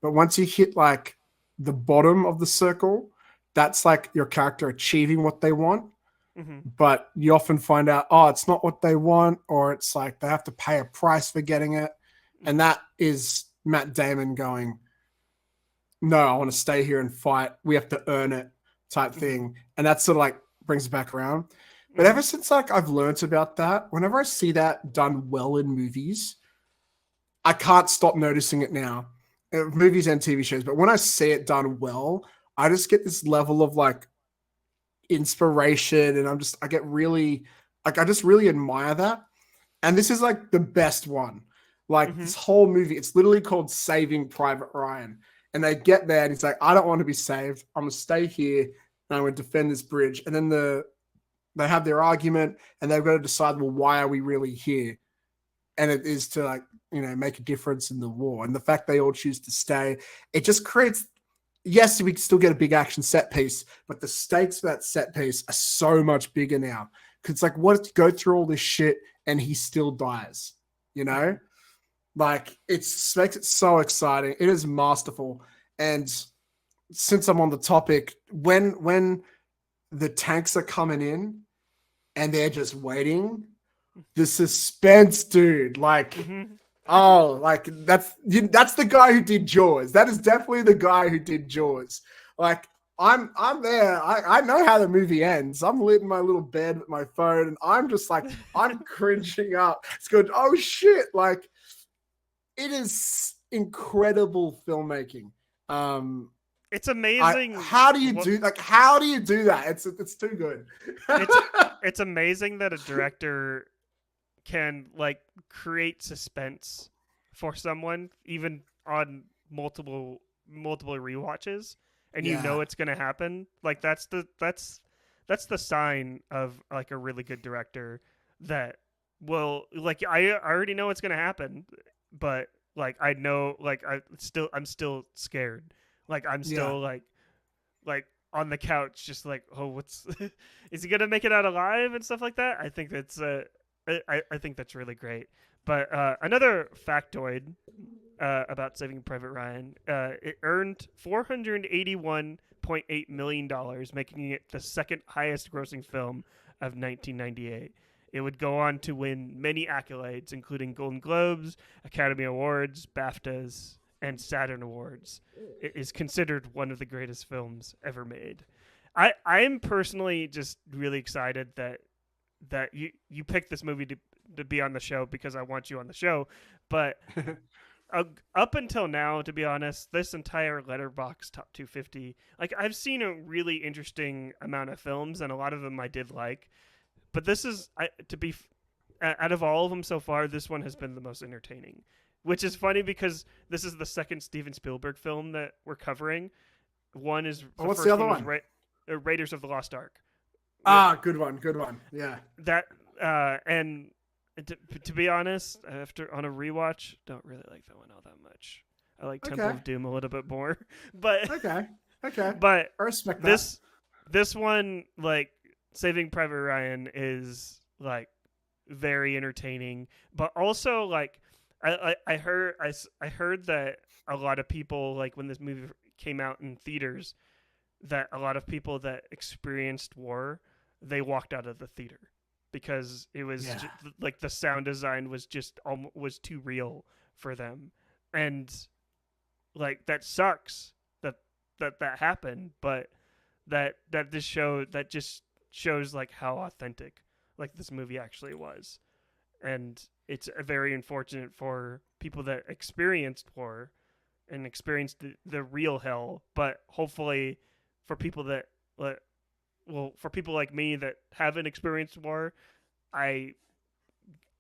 But once you hit like the bottom of the circle, that's like your character achieving what they want. But you often find out, oh, it's not what they want, or it's like they have to pay a price for getting it. And that is Matt Damon going, no, I want to stay here and fight. We have to earn it type thing. And that sort of like brings it back around. But ever since like I've learned about that, whenever I see that done well in movies, I can't stop noticing it now. Movies and TV shows. But when I see it done well, I just get this level of like inspiration, and I get really Like, I just really admire that. And this is like the best one. Like this whole movie, it's literally called Saving Private Ryan. And they get there and he's like, I don't want to be saved. I'm going to stay here and I'm going to defend this bridge. And then they have their argument and they've got to decide, well, why are we really here? And it is to, like, you know, make a difference in the war. And the fact they all choose to stay, it just creates, yes, we still get a big action set piece, but the stakes for that set piece are so much bigger now. Because it's like, what if you go through all this shit and he still dies? You know? Like, it makes it so exciting. It is masterful. And since I'm on the topic, when the tanks are coming in and they're just waiting, the suspense, dude, like, oh, like that's the guy who did Jaws. That is definitely the guy who did Jaws. Like, I'm there. I know how the movie ends. I'm lit in my little bed with my phone, and I'm just like, I'm cringing up. It's good. Oh shit! Like, it is incredible filmmaking. It's amazing. How do you do that? It's too good. It's amazing that a director can, like, create suspense for someone even on multiple rewatches, and you know it's gonna happen. Like, that's the sign of, like, a really good director, that will, like, I already know it's gonna happen, but, like, I know, like, I'm still scared. Like, I'm still like on the couch, just like, oh, what's is he gonna make it out alive and stuff like that? I think that's I think that's really great. But another factoid about Saving Private Ryan, it earned $481.8 million, making it the second highest grossing film of 1998. It would go on to win many accolades, including Golden Globes, Academy Awards, BAFTAs, and Saturn Awards. It is considered one of the greatest films ever made. I'm personally just really excited that you picked this movie to be on the show because I want you on the show. But up until now, to be honest, this entire Letterboxd Top 250, like, I've seen a really interesting amount of films, and a lot of them I did like. But this is, out of all of them so far, this one has been the most entertaining. Which is funny because this is the second Steven Spielberg film that we're covering. One is what's the other one? Raiders of the Lost Ark. Good one. Yeah. That and to be honest, after on a rewatch, don't really like that one all that much. I like Temple of Doom a little bit more, but okay. But I respect that. This one, like, Saving Private Ryan, is, like, very entertaining, but also, like, I heard that a lot of people, like, when this movie came out in theaters, that a lot of people that experienced war, they walked out of the theater because it was like the sound design was just was too real for them, and, like, that sucks that happened, but that just shows, like, how authentic, like, this movie actually was. And it's very unfortunate for people that experienced war and experienced the real hell. But hopefully for people that, for people like me that haven't experienced war, I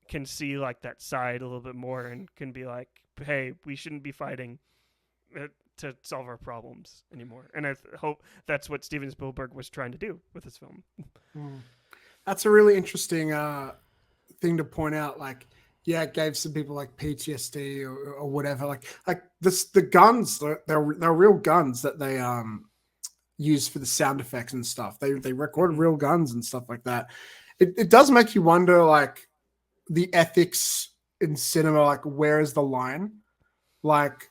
can see, like, that side a little bit more and can be like, hey, we shouldn't be fighting to solve our problems anymore. And I hope that's what Steven Spielberg was trying to do with this film. That's a really interesting thing to point out. Like, it gave some people, like, PTSD or whatever. Like this, the guns, they're real guns that they use for the sound effects and stuff. They recorded real guns and stuff like that. It does make you wonder, like, the ethics in cinema. Like, where is the line? Like,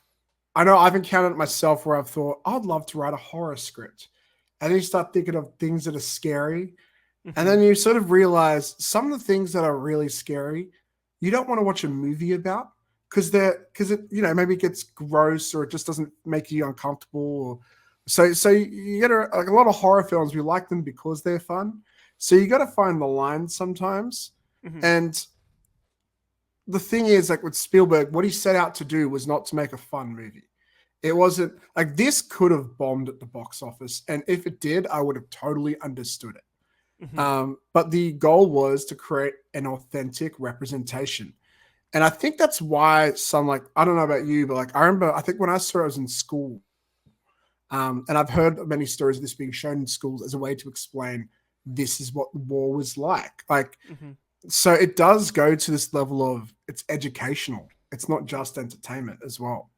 I know I've encountered it myself where I've thought, I'd love to write a horror script, and then you start thinking of things that are scary. And then you sort of realize some of the things that are really scary, you don't want to watch a movie about because it, you know, maybe it gets gross or it just doesn't make you uncomfortable. So you get like a lot of horror films, we like them because they're fun. So you got to find the line sometimes. And the thing is, like, with Spielberg, what he set out to do was not to make a fun movie. It wasn't like, this could have bombed at the box office. And if it did, I would have totally understood it. But the goal was to create an authentic representation. And I think that's why some, like, I don't know about you, but like, I remember, I think when I saw it, I was in school. And I've heard many stories of this being shown in schools as a way to explain this is what the war was like. Like, so it does go to this level of it's educational. It's not just entertainment as well.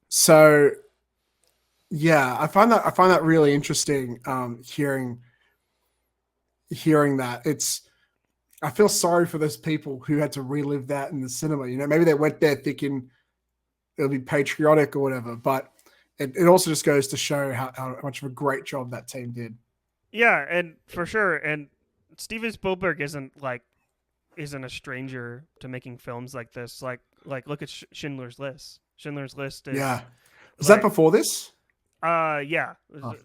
So yeah, I find that really interesting. Hearing that, I feel sorry for those people who had to relive that in the cinema. You know, maybe they went there thinking it'll be patriotic or whatever, but it also just goes to show how much of a great job that team did. Yeah, and for sure. And Steven Spielberg isn't a stranger to making films like this. Like look at Schindler's List. Schindler's List is Was that before this? Yeah.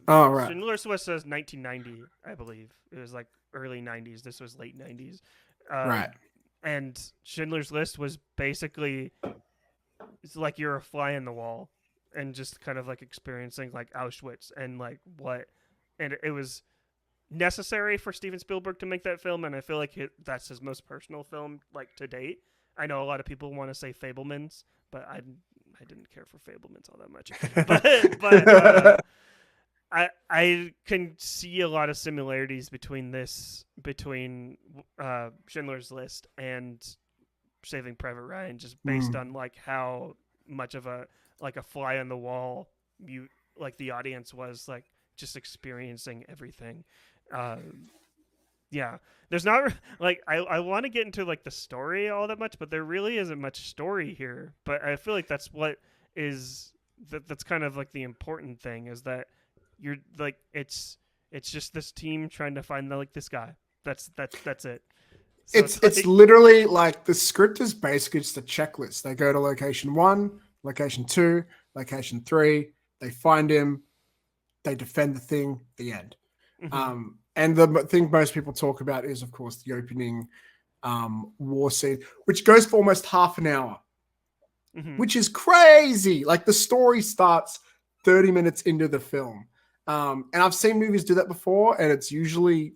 Oh, right. Schindler's List says 1990, I believe. It was like early 90s. This was late 90s. Right. And Schindler's List was basically, it's like you're a fly in the wall and just kind of like experiencing like Auschwitz and like and it was necessary for Steven Spielberg to make that film, and I feel like that's his most personal film like to date. I know a lot of people want to say Fabelmans, but I didn't care for Fabelmans all that much. but I can see a lot of similarities between Schindler's List and Saving Private Ryan, just based on like how much of a fly on the wall the audience was like just experiencing everything. Yeah, there's not like I want to get into like the story all that much, but there really isn't much story here. But I feel like that's kind of like the important thing, is that you're like it's just this team trying to find this guy. That's it. So it's literally like the script is basically just a checklist. They go to location 1, location 2, location 3. They find him. They defend the thing. The end. And the thing most people talk about is, of course, the opening war scene, which goes for almost half an hour, which is crazy. Like the story starts 30 minutes into the film. And I've seen movies do that before, and it's usually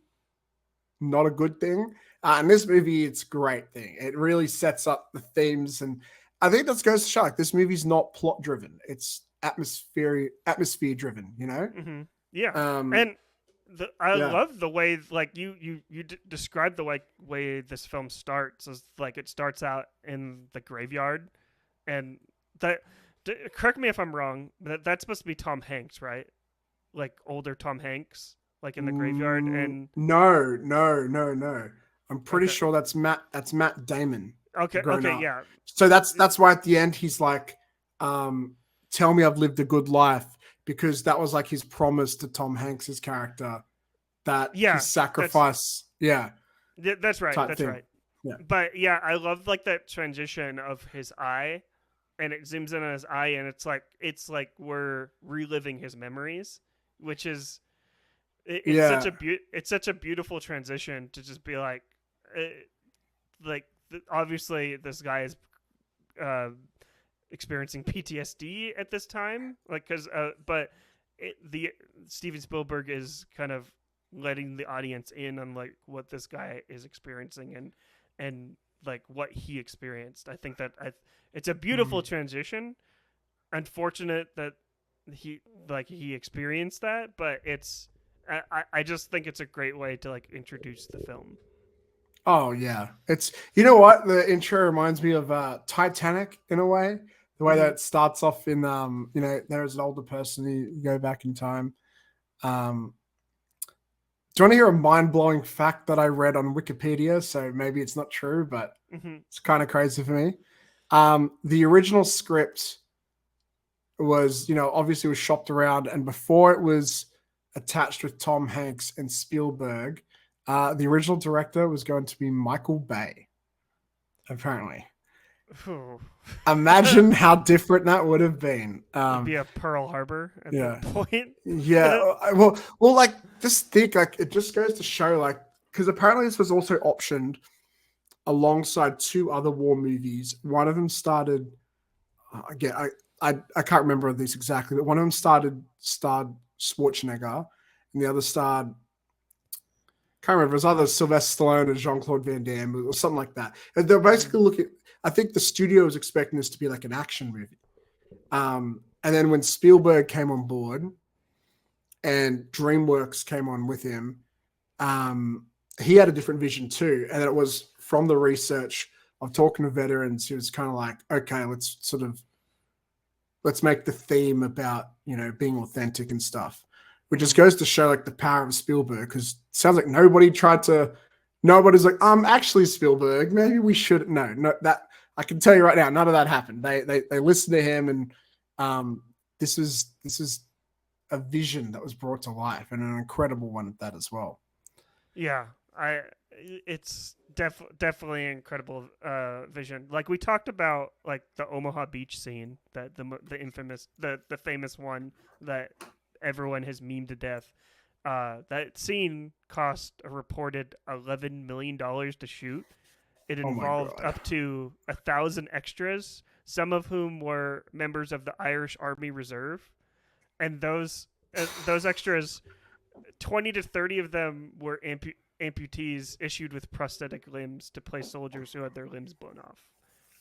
not a good thing. In this movie, it's a great thing. It really sets up the themes. And I think that goes to show, like, this movie's not plot driven. It's atmosphere driven, you know? Yeah. And I love the way like you described the way this film starts, as like it starts out in the graveyard, and that correct me if I'm wrong, but that's supposed to be Tom Hanks, right? Like older Tom Hanks, like in the graveyard. And no. I'm pretty sure that's Matt Damon. Okay, up. Yeah. So that's why at the end he's like, tell me I've lived a good life. Because that was like his promise to Tom Hanks's character, that his sacrifice. That's right. That's thing. right. Yeah. But yeah, I love like that transition of his eye, and it zooms in on his eye, and it's like we're reliving his memories, which is it's such a beautiful transition to just be like, obviously this guy is experiencing PTSD at this time, Steven Spielberg is kind of letting the audience in on like what this guy is experiencing and like what he experienced. I think that it's a beautiful transition. Unfortunate that he experienced that, but I just think it's a great way to like introduce the film. Oh yeah, it's, you know what, the intro reminds me of Titanic in a way. The way that it starts off in, there's an older person, you go back in time. Do you want to hear a mind-blowing fact that I read on Wikipedia? So maybe it's not true, but it's kind of crazy for me. The original script was, obviously was shopped around, and before it was attached with Tom Hanks and Spielberg, the original director was going to be Michael Bay, apparently. Imagine how different that would have been. It'd be a Pearl Harbor at that point. Well, like, just think, like, it just goes to show, like, because apparently this was also optioned alongside 2 other war movies. One of them started, again, I can't remember these exactly, but one of them starred Schwarzenegger, and the other starred, can't remember. It was either Sylvester Stallone or Jean-Claude Van Damme or something like that. And they're basically looking. I think the studio was expecting this to be like an action movie. And then when Spielberg came on board and DreamWorks came on with him, he had a different vision too. And it was from the research of talking to veterans. He was kind of like, okay, let's make the theme about, being authentic and stuff, which just goes to show like the power of Spielberg. Cause it sounds like nobody's like, actually Spielberg, maybe we should. No, that I can tell you right now, none of that happened. They listened to him, and this is a vision that was brought to life, and an incredible one at that as well. Yeah, it's definitely an incredible vision. Like we talked about, like the Omaha Beach scene, that the infamous, the famous one that everyone has memed to death. That scene cost a reported $11 million to shoot. It involved up to 1,000 extras, some of whom were members of the Irish Army Reserve, and those extras, 20 to 30 of them were amputees issued with prosthetic limbs to play soldiers who had their limbs blown off.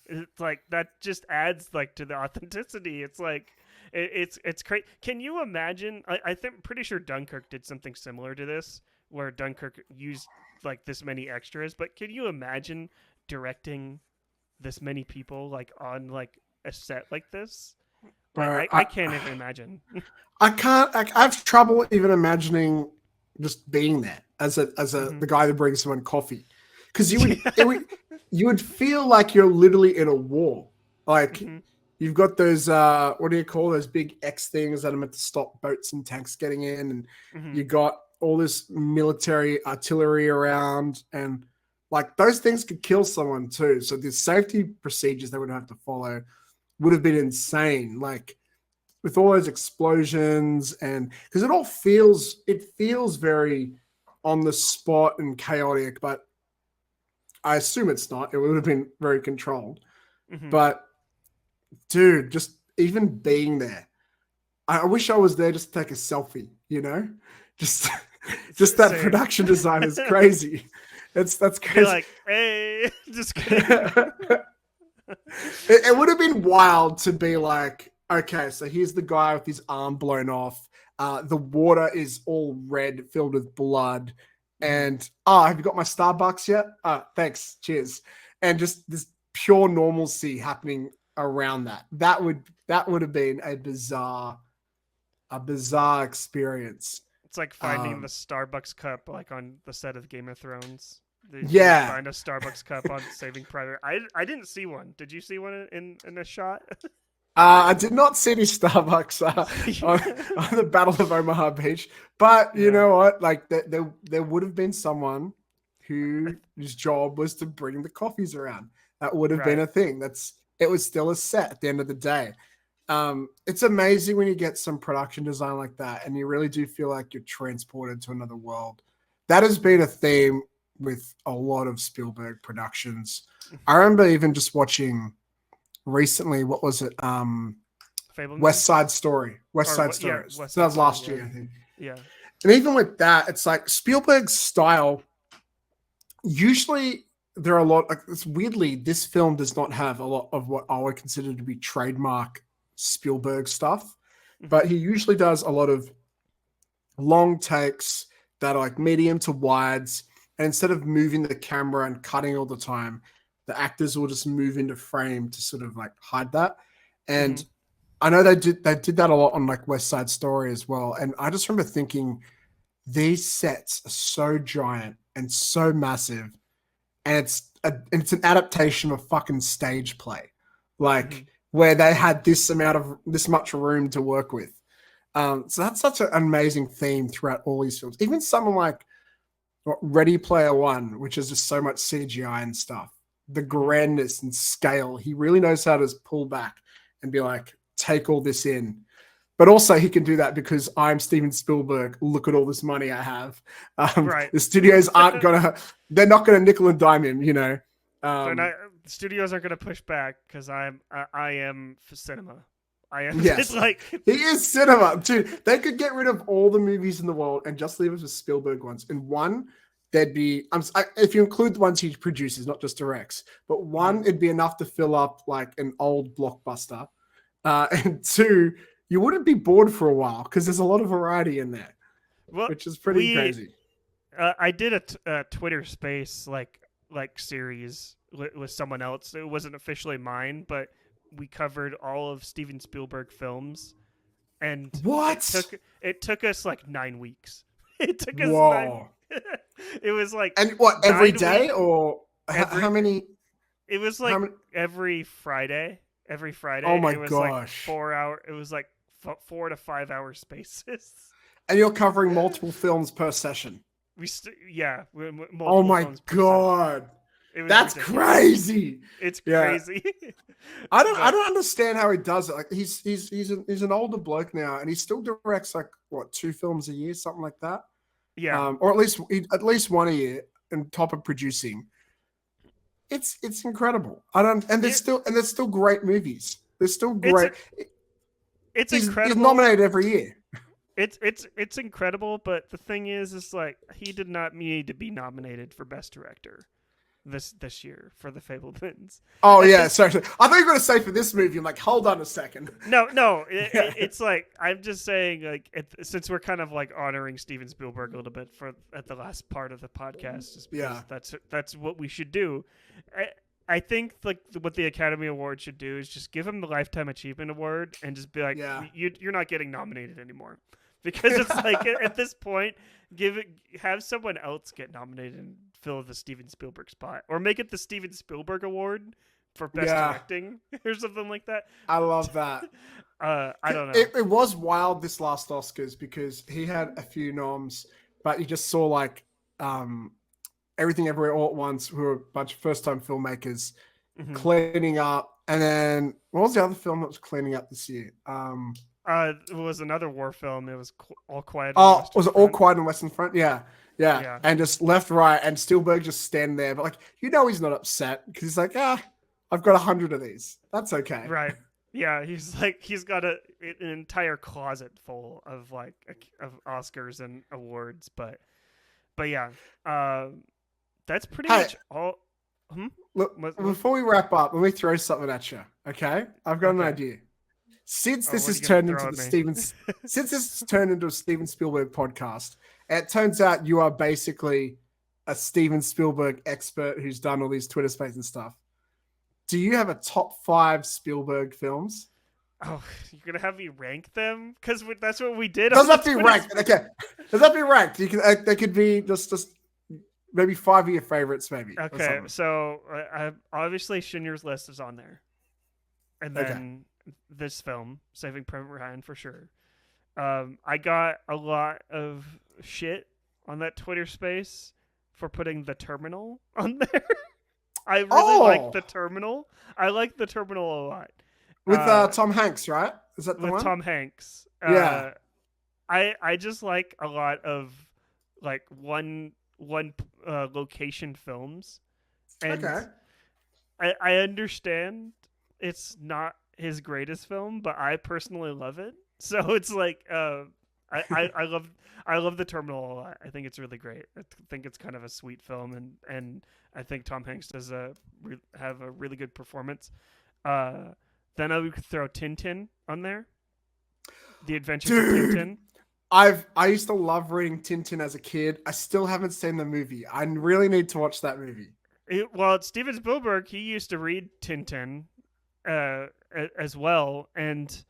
It's like that just adds like to the authenticity. It's like it's crazy. Can you imagine? I think pretty sure Dunkirk did something similar to this, where Dunkirk used like this many extras. But can you imagine directing this many people like on like a set like this? I can't even imagine. I can't. I have trouble even imagining just being there as the guy that brings someone coffee, because you would feel like you're literally in a war. Like you've got those what do you call those big X things that are meant to stop boats and tanks getting in, and you got all this military artillery around, and like those things could kill someone too. So the safety procedures they would have to follow would have been insane. Like with all those explosions, and because it feels very on the spot and chaotic, but I assume it's not. It would have been very controlled. But dude, just even being there, I wish I was there just to take a selfie, just that Same. Production design is crazy. That's crazy. You're like, hey, just kidding. It would have been wild to be like, okay, so here's the guy with his arm blown off. The water is all red, filled with blood. And, have you got my Starbucks yet? Thanks. Cheers. And just this pure normalcy happening around that. That would have been a bizarre experience. It's like finding the Starbucks cup like on the set of Game of Thrones. Did Yeah. you find a Starbucks cup on Saving Private. I didn't see one. Did you see one in a shot? I did not see any Starbucks on the Battle of Omaha Beach, but you know what? Like there would have been someone whose job was to bring the coffees around. That would have been a thing. It was still a set at the end of the day. It's amazing when you get some production design like that, and you really do feel like you're transported to another world. That has been a theme with a lot of Spielberg productions. I remember even just watching recently, what was it? West Side Story. West Side Story. So that was last year, I think. Yeah. And even with that, it's like Spielberg's style. Usually there are a lot. It's weirdly, this film does not have a lot of what I would consider to be trademark Spielberg stuff, but he usually does a lot of long takes that are like medium to wides. And instead of moving the camera and cutting all the time, the actors will just move into frame to sort of like hide that. And I know they did that a lot on like West Side Story as well. And I just remember thinking these sets are so giant and so massive, and it's an adaptation of fucking stage play, like where they had this much room to work with. So that's such an amazing theme throughout all these films. Even something like Ready Player One, which is just so much CGI and stuff. The grandness and scale, he really knows how to pull back and be like, take all this in. But also he can do that because I'm Steven Spielberg. Look at all this money I have. The studios they're not going to nickel and dime him, studios aren't going to push back because I am for cinema. I am. Yes. He is cinema, dude. They could get rid of all the movies in the world and just leave us with Spielberg ones. And one, there'd be if you include the ones he produces, not just directs, but one, it'd be enough to fill up like an old blockbuster, and two, you wouldn't be bored for a while because there's a lot of variety in there, Well, which is pretty crazy. I did a Twitter Space like series with someone else. It wasn't officially mine, but we covered all of Steven Spielberg films, and What? it took us like 9 weeks. It took us Whoa. 9. It was like And what, every 9 day weeks. or how many? It was like many? every Friday. Every Friday. Oh my it was gosh. Like 4 hour. It was like 4 to 5 hour spaces. And you're covering multiple films per session. Multiple Oh my films per god. session. That's ridiculous. crazy. It's Yeah. crazy. I don't understand how he does it. Like he's an older bloke now, and he still directs like what, 2 films a year, something like that. Yeah. Or at least one a year, on top of producing. It's incredible. There's still great movies. There's still great. It's he's incredible. He's nominated every year. It's incredible, but the thing is like he did not need to be nominated for Best Director this year for The Fabelmans. Oh yeah, sorry. I thought you were going to say for this movie. I'm like, hold on a second. No, it's like I'm just saying like since we're kind of like honoring Steven Spielberg a little bit at the last part of the podcast, just because that's what we should do. I think like what the Academy Award should do is just give him the Lifetime Achievement Award and just be like, you're not getting nominated anymore, because it's like at this point, have someone else get nominated and fill the Steven Spielberg spot, or make it the Steven Spielberg Award for best directing or something like that. I love that. I don't know. It was wild this last Oscars because he had a few noms, but you just saw like Everything Everywhere All at Once, who were a bunch of first-time filmmakers cleaning up. And then what was the other film that was cleaning up this year? It was another war film. It was All Quiet. Was it All Quiet on Western Front? Yeah. And just left, right, and Spielberg just standing there. But like, he's not upset because he's like, I've got 100 of these. That's okay. Right. Yeah, he's got an entire closet full of of Oscars and awards, but yeah, that's pretty much all. Look, before we wrap up, let me throw something at you. Okay, I've got an idea. Since this has turned into a Steven Spielberg podcast, it turns out you are basically a Steven Spielberg expert who's done all these Twitter spaces and stuff. Do you have a top 5 Spielberg films? Oh, you're gonna have me rank them? Because that's what we did. Doesn't have to be ranked. Okay, doesn't have to be ranked. You can. They could be just maybe 5 of your favorites, maybe. Okay, so obviously Schindler's List is on there, and then this film, Saving Private Ryan, for sure. I got a lot of shit on that Twitter space for putting The Terminal on there. I really like The Terminal. I like The Terminal a lot. With Tom Hanks, right? Is that the one? With Tom Hanks. Yeah. I just like a lot of like one location films. And I understand it's not his greatest film, but I personally love it. So it's like I love The Terminal a lot. I think it's really great. I think it's kind of a sweet film, and I think Tom Hanks does have a really good performance. Then I would throw Tintin on there. The Adventures of Tintin. I used to love reading Tintin as a kid. I still haven't seen the movie. I really need to watch that movie. Steven Spielberg, he used to read Tintin as well, and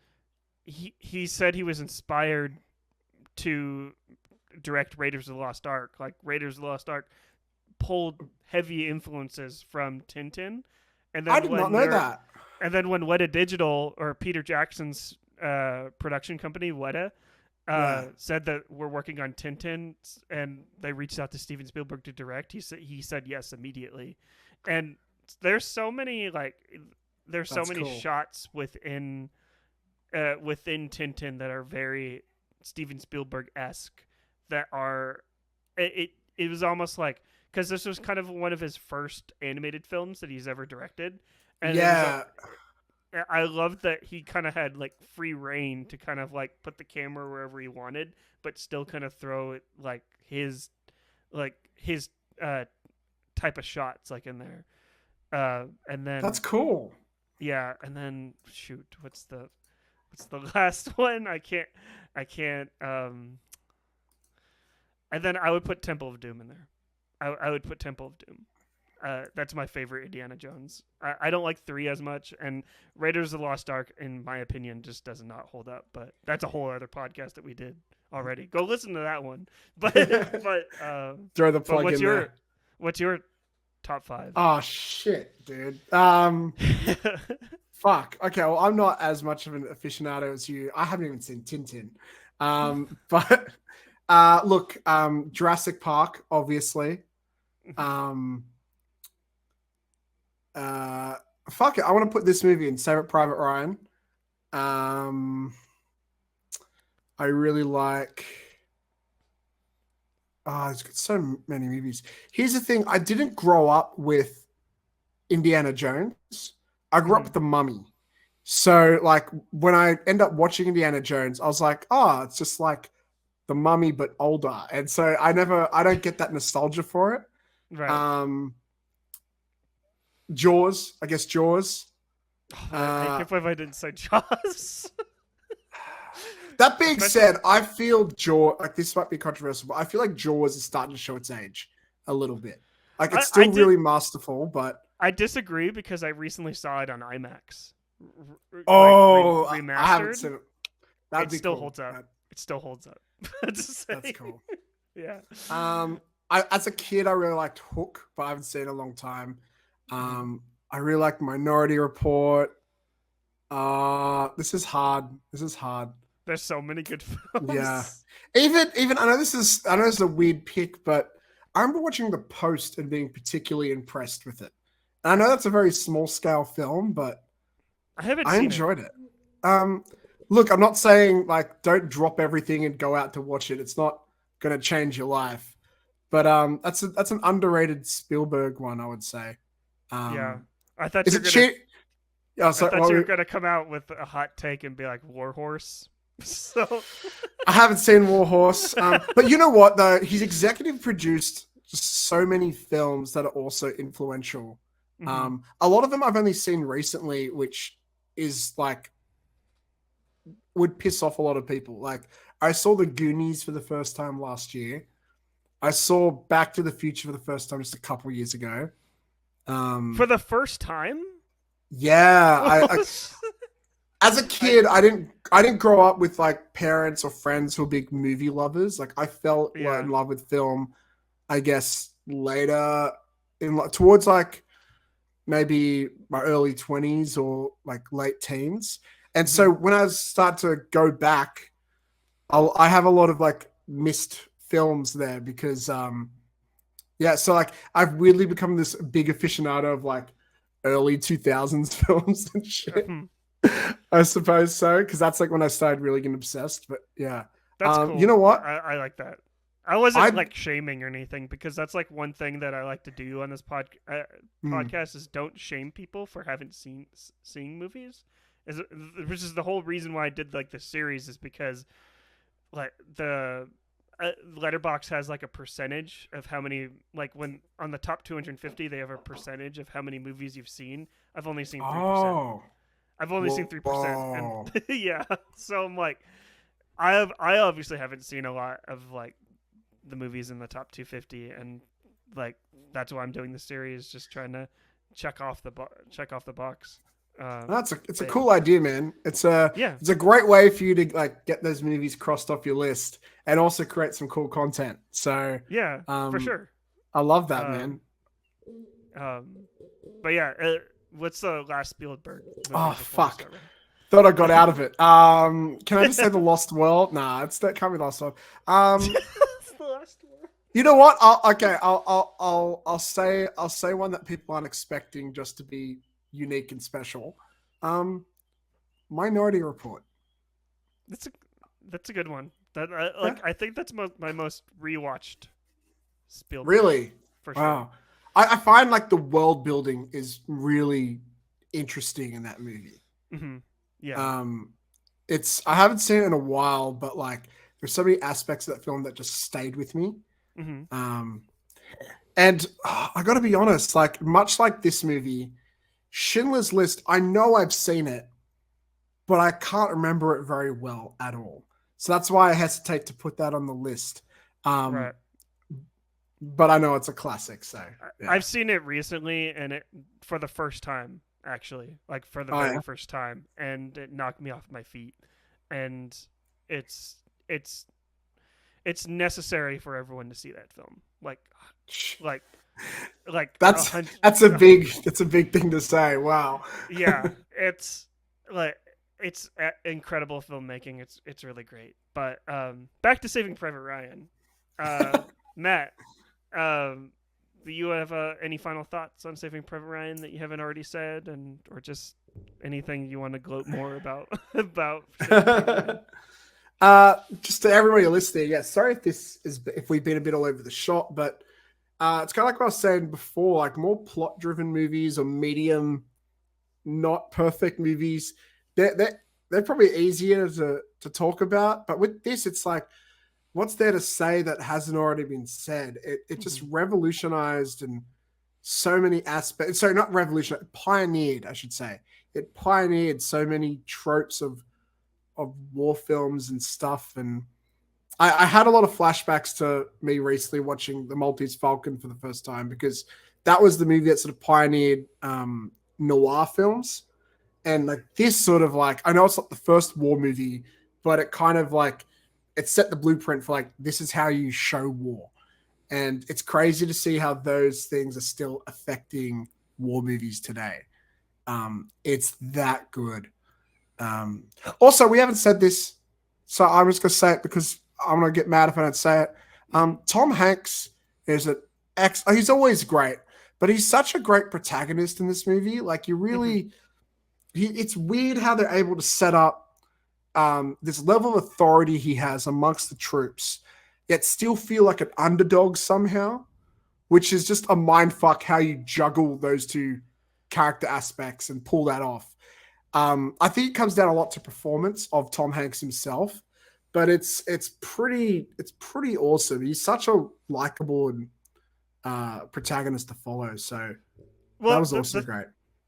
he said he was inspired to direct Raiders of the Lost Ark. Like Raiders of the Lost Ark pulled heavy influences from Tintin. And then I did not know that. And then when Weta Digital, or Peter Jackson's production company, Weta, said that we're working on Tintin, and they reached out to Steven Spielberg to direct, he said yes immediately. And there's so many shots within Tintin that are very Steven Spielberg-esque, that are it was almost like, because this was kind of one of his first animated films that he's ever directed. And I love that he kind of had like free reign to kind of like put the camera wherever he wanted, but still kind of throw it like his like his type of shots like in there. And then That's cool. yeah, and then shoot, what's the last one? I can't. And then I would put Temple of Doom in there. I would put Temple of Doom. That's my favorite Indiana Jones. I don't like 3 as much, and Raiders of the Lost Ark, in my opinion, just does not hold up. But that's a whole other podcast that we did already. Go listen to that one. But Throw the plug what's in your there. what's your top 5? Oh shit, dude. Fuck. Okay, well, I'm not as much of an aficionado as you. I haven't even seen Tintin. But look, Jurassic Park, obviously. Fuck it. I want to put this movie in Saving Private Ryan. I really like. There's got so many movies. Here's the thing: I didn't grow up with Indiana Jones. I grew up with The Mummy. So, like, when I end up watching Indiana Jones, I was like, oh, it's just like The Mummy but older. And so I don't get that nostalgia for it. Right. Jaws, I guess Jaws. I can't believe I didn't say Jaws. That being said, I feel Jaws, like this might be controversial, but I feel like Jaws is starting to show its age a little bit. Like it's still really masterful, but I disagree because I recently saw it on IMAX. Remastered. I haven't seen it. It still holds up. It still holds up. That's cool. Yeah. As a kid, I really liked Hook, but I haven't seen it in a long time. I really liked Minority Report. This is hard. There's so many good films. Yeah. Even I know this is a weird pick, but I remember watching The Post and being particularly impressed with it. And I know that's a very small scale film, but I enjoyed it. Look, I'm not saying like don't drop everything and go out to watch it. It's not going to change your life. But that's an underrated Spielberg one, I would say. Yeah. I thought you were going to come out with a hot take and be like War Horse. So I haven't seen War Horse, but you know what though? He's executive produced just so many films that are also influential. A lot of them I've only seen recently, which is like would piss off a lot of people. Like I saw The Goonies for the first time last year. I saw Back to the Future for the first time just a couple years ago. For the first time? Yeah, as a kid, I didn't grow up with like parents or friends who are big movie lovers. Like I fell in love with film, I guess later towards like maybe my early 20s or like late teens. And so when I start to go back, I have a lot of like missed films there because so like I've weirdly become this big aficionado of like early 2000s films and shit. I suppose so, because that's like when I started really getting obsessed. But yeah, that's cool. You know what? I like that. I wasn't like shaming or anything, because that's like one thing that I like to do on this podcast is don't shame people for seeing movies. Which is the whole reason why I did like this series, is because like the Letterboxd has like a percentage of how many, like when on the top 250 they have a percentage of how many movies you've seen. I've only seen 3%. I've only seen 3%. And yeah, so I'm like, I obviously haven't seen a lot of like the movies in the top 250, and like that's why I'm doing the series, just trying to check off the box. It's a cool idea, man. It's a great way for you to like get those movies crossed off your list and also create some cool content. So yeah, for sure. I love that, man. But yeah, what's the last Spielberg movie? Oh fuck! Thought I got out of it. Can I just say The Lost World? Nah, that can't be The Lost World. It's The Lost World. You know what? I'll say one that people aren't expecting just to be unique and special. Minority Report. That's a good one. I think that's my most rewatched Spielberg. Really? For sure. Wow. I find like the world building is really interesting in that movie. Mm-hmm. Yeah. I haven't seen it in a while, but like there's so many aspects of that film that just stayed with me. Mm-hmm. And I got to be honest, like much like this movie, Schindler's List, I know I've seen it, but I can't remember it very well at all. So that's why I hesitate to put that on the list. Right. But I know it's a classic, so yeah. I've seen it recently, and it for the first time, actually, like for the very first time, and it knocked me off my feet. And it's it's it's necessary for everyone to see that film. Like That's a big thing to say. Wow. Yeah, it's like it's incredible filmmaking. It's really great. But back to Saving Private Ryan. Matt, do you have any final thoughts on Saving Private Ryan that you haven't already said, or just anything you want to gloat more about about Saving Private Ryan? Just to everybody listening, yeah, sorry if we've been a bit all over the shop, but it's kind of like what I was saying before, like more plot-driven movies or medium, not perfect movies. They're probably easier to talk about, but with this, it's like, what's there to say that hasn't already been said? It just revolutionized in so many aspects. So not revolutionized, pioneered, I should say. It pioneered so many tropes of war films and stuff. And I had a lot of flashbacks to me recently watching The Maltese Falcon for the first time, because that was the movie that sort of pioneered noir films. And like this sort of like, I know it's not the first war movie, but it kind of like, it set the blueprint for like, this is how you show war. And it's crazy to see how those things are still affecting war movies today. It's that good. Also, we haven't said this, so I'm just going to say it because I'm going to get mad if I don't say it. Tom Hanks is he's always great, but he's such a great protagonist in this movie. Like you really, it's weird how they're able to set up this level of authority he has amongst the troops, yet still feel like an underdog somehow, which is just a mind fuck how you juggle those two character aspects and pull that off. I think it comes down a lot to performance of Tom Hanks himself, but it's pretty awesome. He's such a likable and protagonist to follow. So that was also great.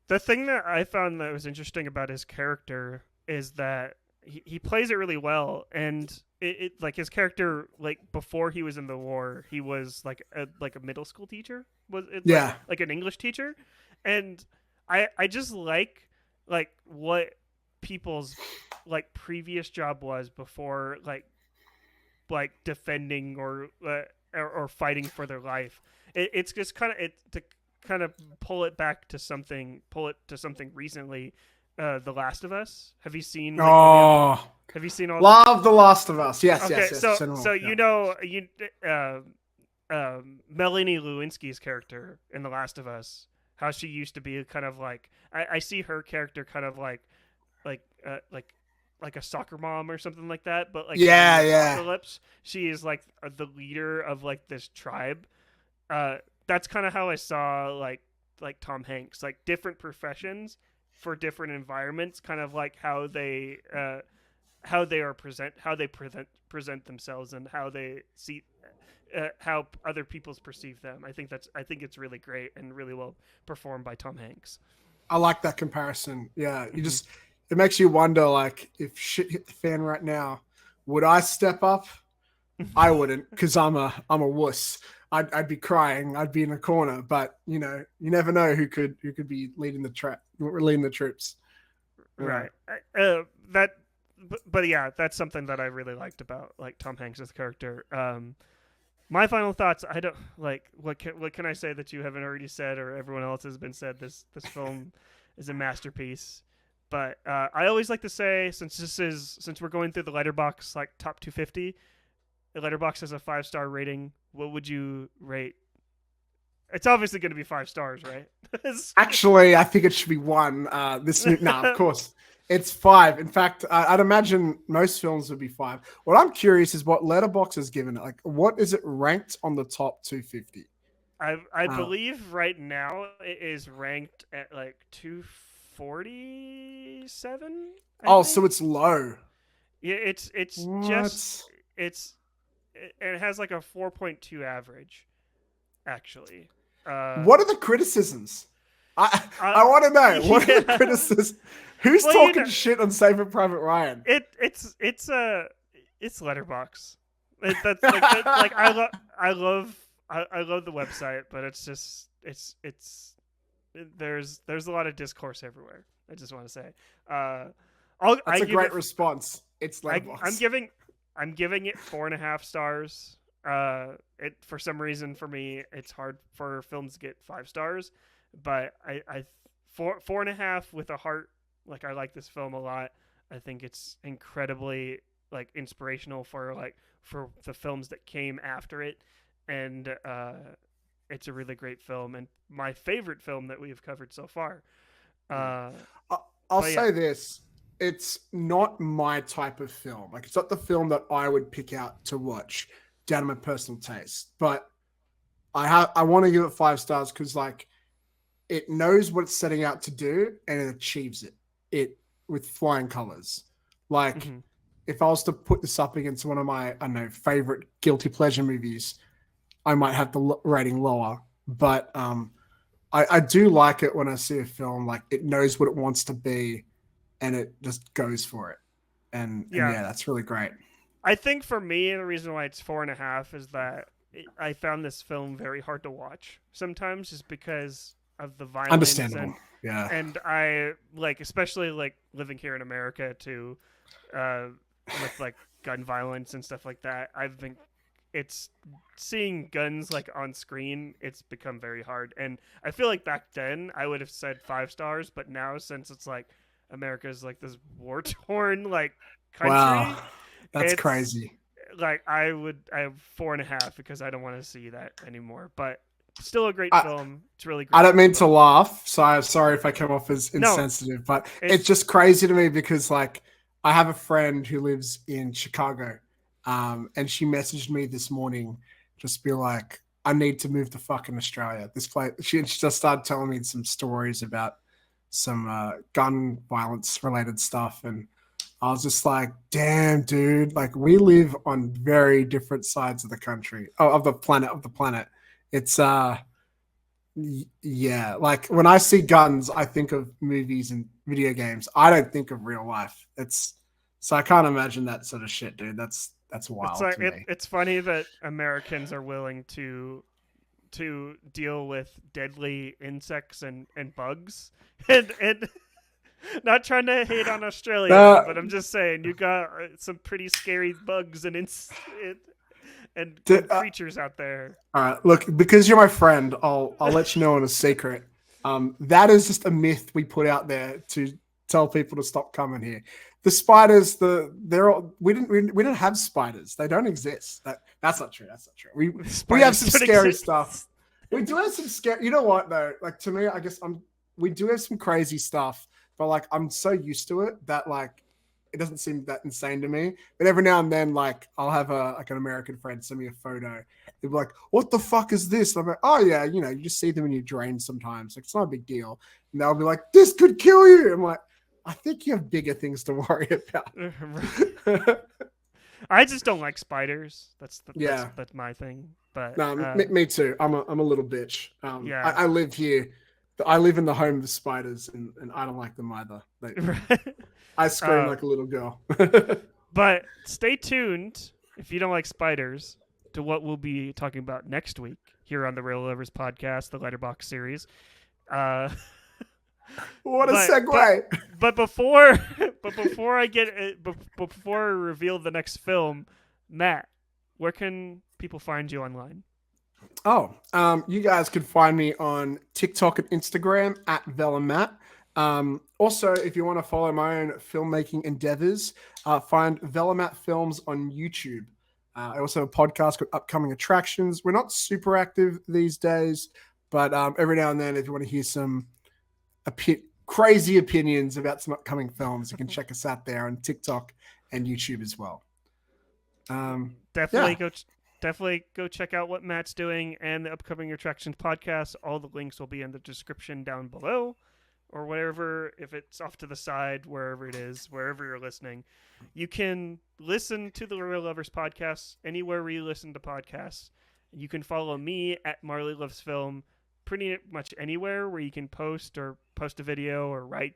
The thing that I found that was interesting about his character is that he plays it really well, and it like his character, like before he was in the war, he was like a middle school teacher, was it? Yeah, like an English teacher, and I just like what people's like previous job was before like defending or fighting for their life. It's just kind of to kind of pull it to something recently. The Last of Us. Have you seen? Have you seen all? Love The Last of Us. Yes, okay, yes. So you know Melanie Lewinsky's character in The Last of Us, how she used to be kind of like I see her character kind of like a soccer mom or something like that, but like Apocalypse, she is like the leader of like this tribe. That's kind of how I saw like Tom Hanks, like different professions for different environments, kind of like how they present themselves and how they see how other people's perceive them. I think it's really great and really well performed by Tom Hanks. I like that comparison. Yeah, it makes you wonder, like, if shit hit the fan right now, would I step up? I wouldn't, because I'm a wuss. I'd be crying. I'd be in a corner. But you never know who could be leading the troops. Right. But yeah, that's something that I really liked about like Tom Hanks' character. My final thoughts. I don't like what can I say that you haven't already said or everyone else has been said. This film is a masterpiece. But I always like to say, since we're going through the Letterboxd like top 250, the Letterboxd has a 5-star rating. What would you rate? It's obviously going to be 5 stars, right? Actually, I think it should be 1. Of course, it's 5. In fact, I'd imagine most films would be 5. What I'm curious is what Letterboxd has given it. Like, what is it ranked on the top 250? I believe right now it is ranked at like 247. So it's low. Yeah, it's it has like a 4.2 average, actually. What are the criticisms? I want to know. What are the yeah. criticisms? Who's Well, talking shit on Saving Private Ryan? It's Letterboxd. That's like I love the website, but it's just there's a lot of discourse everywhere. I just want to say, That's a great response. It's Letterboxd. I'm giving it 4.5 stars. It for some reason for me it's hard for films to get 5 stars, but I 4.5 with a heart. Like I like this film a lot. I think it's incredibly like inspirational for the films that came after it, and it's a really great film and my favorite film that we've covered so far. I'll say this. It's not my type of film. Like, it's not the film that I would pick out to watch down to my personal taste. But I want to give it 5 stars because, like, it knows what it's setting out to do and it achieves it with flying colors. Like, if I was to put this up against one of my, I don't know, favorite guilty pleasure movies, I might have the rating lower. But I do like it when I see a film, like, it knows what it wants to be and it just goes for it. And yeah, that's really great. I think for me, the reason why it's 4.5 is that I found this film very hard to watch sometimes just because of the violence. Understandable. Yeah. And I like, especially like living here in America too, with like gun violence and stuff like that. It's seeing guns like on screen. It's become very hard. And I feel like back then I would have said 5 stars, but now since it's like America's like this war torn like country. Wow. That's crazy. Like I have 4.5 because I don't want to see that anymore, but still a great film. It's really great. I don't mean to laugh, so I'm sorry if I come off as insensitive, but it's just crazy to me because like I have a friend who lives in Chicago, and she messaged me this morning, just be like, I need to move to fucking Australia. This place, she just started telling me some stories about some gun violence related stuff, and I was just like, damn, dude, like we live on very different sides of the country, of the planet. It's yeah, like when I see guns, I think of movies and video games. I don't think of real life. So I can't imagine that sort of shit, dude. That's wild to me. It's funny that Americans are willing to deal with deadly insects and bugs and not trying to hate on Australia, but I'm just saying you got some pretty scary bugs and creatures out there. All right, look, because you're my friend, I'll let you know on a secret. That is just a myth we put out there to tell people to stop coming here. The spiders, we didn't have spiders. They don't exist. That's not true. That's not true. We have some scary stuff. We do have some scary. You know what though? Like to me, I guess we do have some crazy stuff, but like I'm so used to it that like it doesn't seem that insane to me. But every now and then, like I'll have an American friend send me a photo. They'll be like, "What the fuck is this?" And I'm like, "Oh yeah, you just see them in your drain sometimes. Like it's not a big deal." And they'll be like, "This could kill you." I'm like, I think you have bigger things to worry about. I just don't like spiders. That's my thing. But no, me too. I'm a little bitch. I live here. I live in the home of spiders, and I don't like them either. I scream like a little girl. But stay tuned if you don't like spiders to what we'll be talking about next week here on the Real Lovers podcast, the Letterboxd series. What a segue! But before I reveal the next film, Matt, where can people find you online? Oh, you guys can find me on TikTok and Instagram at Vella Matt. Also, if you want to follow my own filmmaking endeavors, find Vella Matt Films on YouTube. I also have a podcast called Upcoming Attractions. We're not super active these days, but every now and then, if you want to hear some crazy opinions about some upcoming films, you can check us out there on TikTok and YouTube as well. Definitely go check out what Matt's doing and the Upcoming Attractions podcast. All the links will be in the description down below. or whatever, if it's off to the side, wherever it is, wherever you're listening, you can listen to the Real Lovers podcast anywhere where you listen to podcasts. You can follow me at Marley Loves Film pretty much anywhere where you can post a video or write.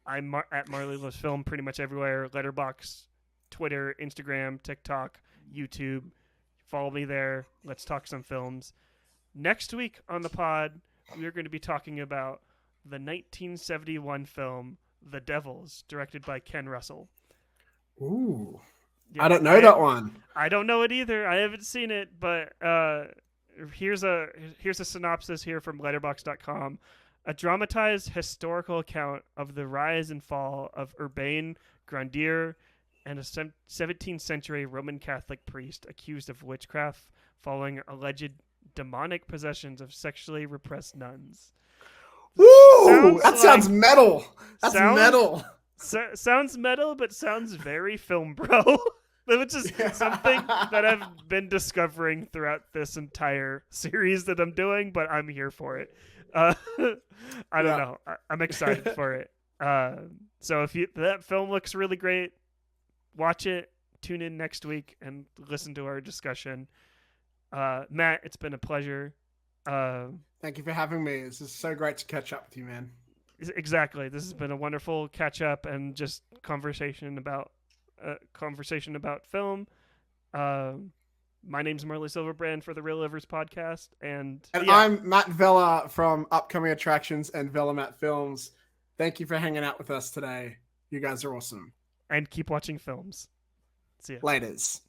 I'm at Marley Loves Film pretty much everywhere. Letterboxd, Twitter, Instagram, TikTok, YouTube. Follow me there. Let's talk some films. Next week on the pod, we are going to be talking about the 1971 film The Devils, directed by Ken Russell. Ooh. Yeah, I don't know that one. I don't know it either. I haven't seen it, but here's a synopsis here from Letterboxd.com. A dramatized historical account of the rise and fall of Urbain Grandier and a 17th century Roman Catholic priest accused of witchcraft following alleged demonic possessions of sexually repressed nuns. Ooh, that sounds metal. That's metal. Sounds metal, but sounds very film bro. Which is something that I've been discovering throughout this entire series that I'm doing, but I'm here for it. I don't know. I'm excited for it. So if that film looks really great, watch it. Tune in next week and listen to our discussion. Matt, it's been a pleasure. Thank you for having me. This is so great to catch up with you, man. Exactly. This has been a wonderful catch up and just conversation about film. My name's Marley Silverbrand for the Real Livers podcast. And I'm Matt Vella from Upcoming Attractions and Vella Matt Films. Thank you for hanging out with us today. You guys are awesome. And keep watching films. See ya. Laters.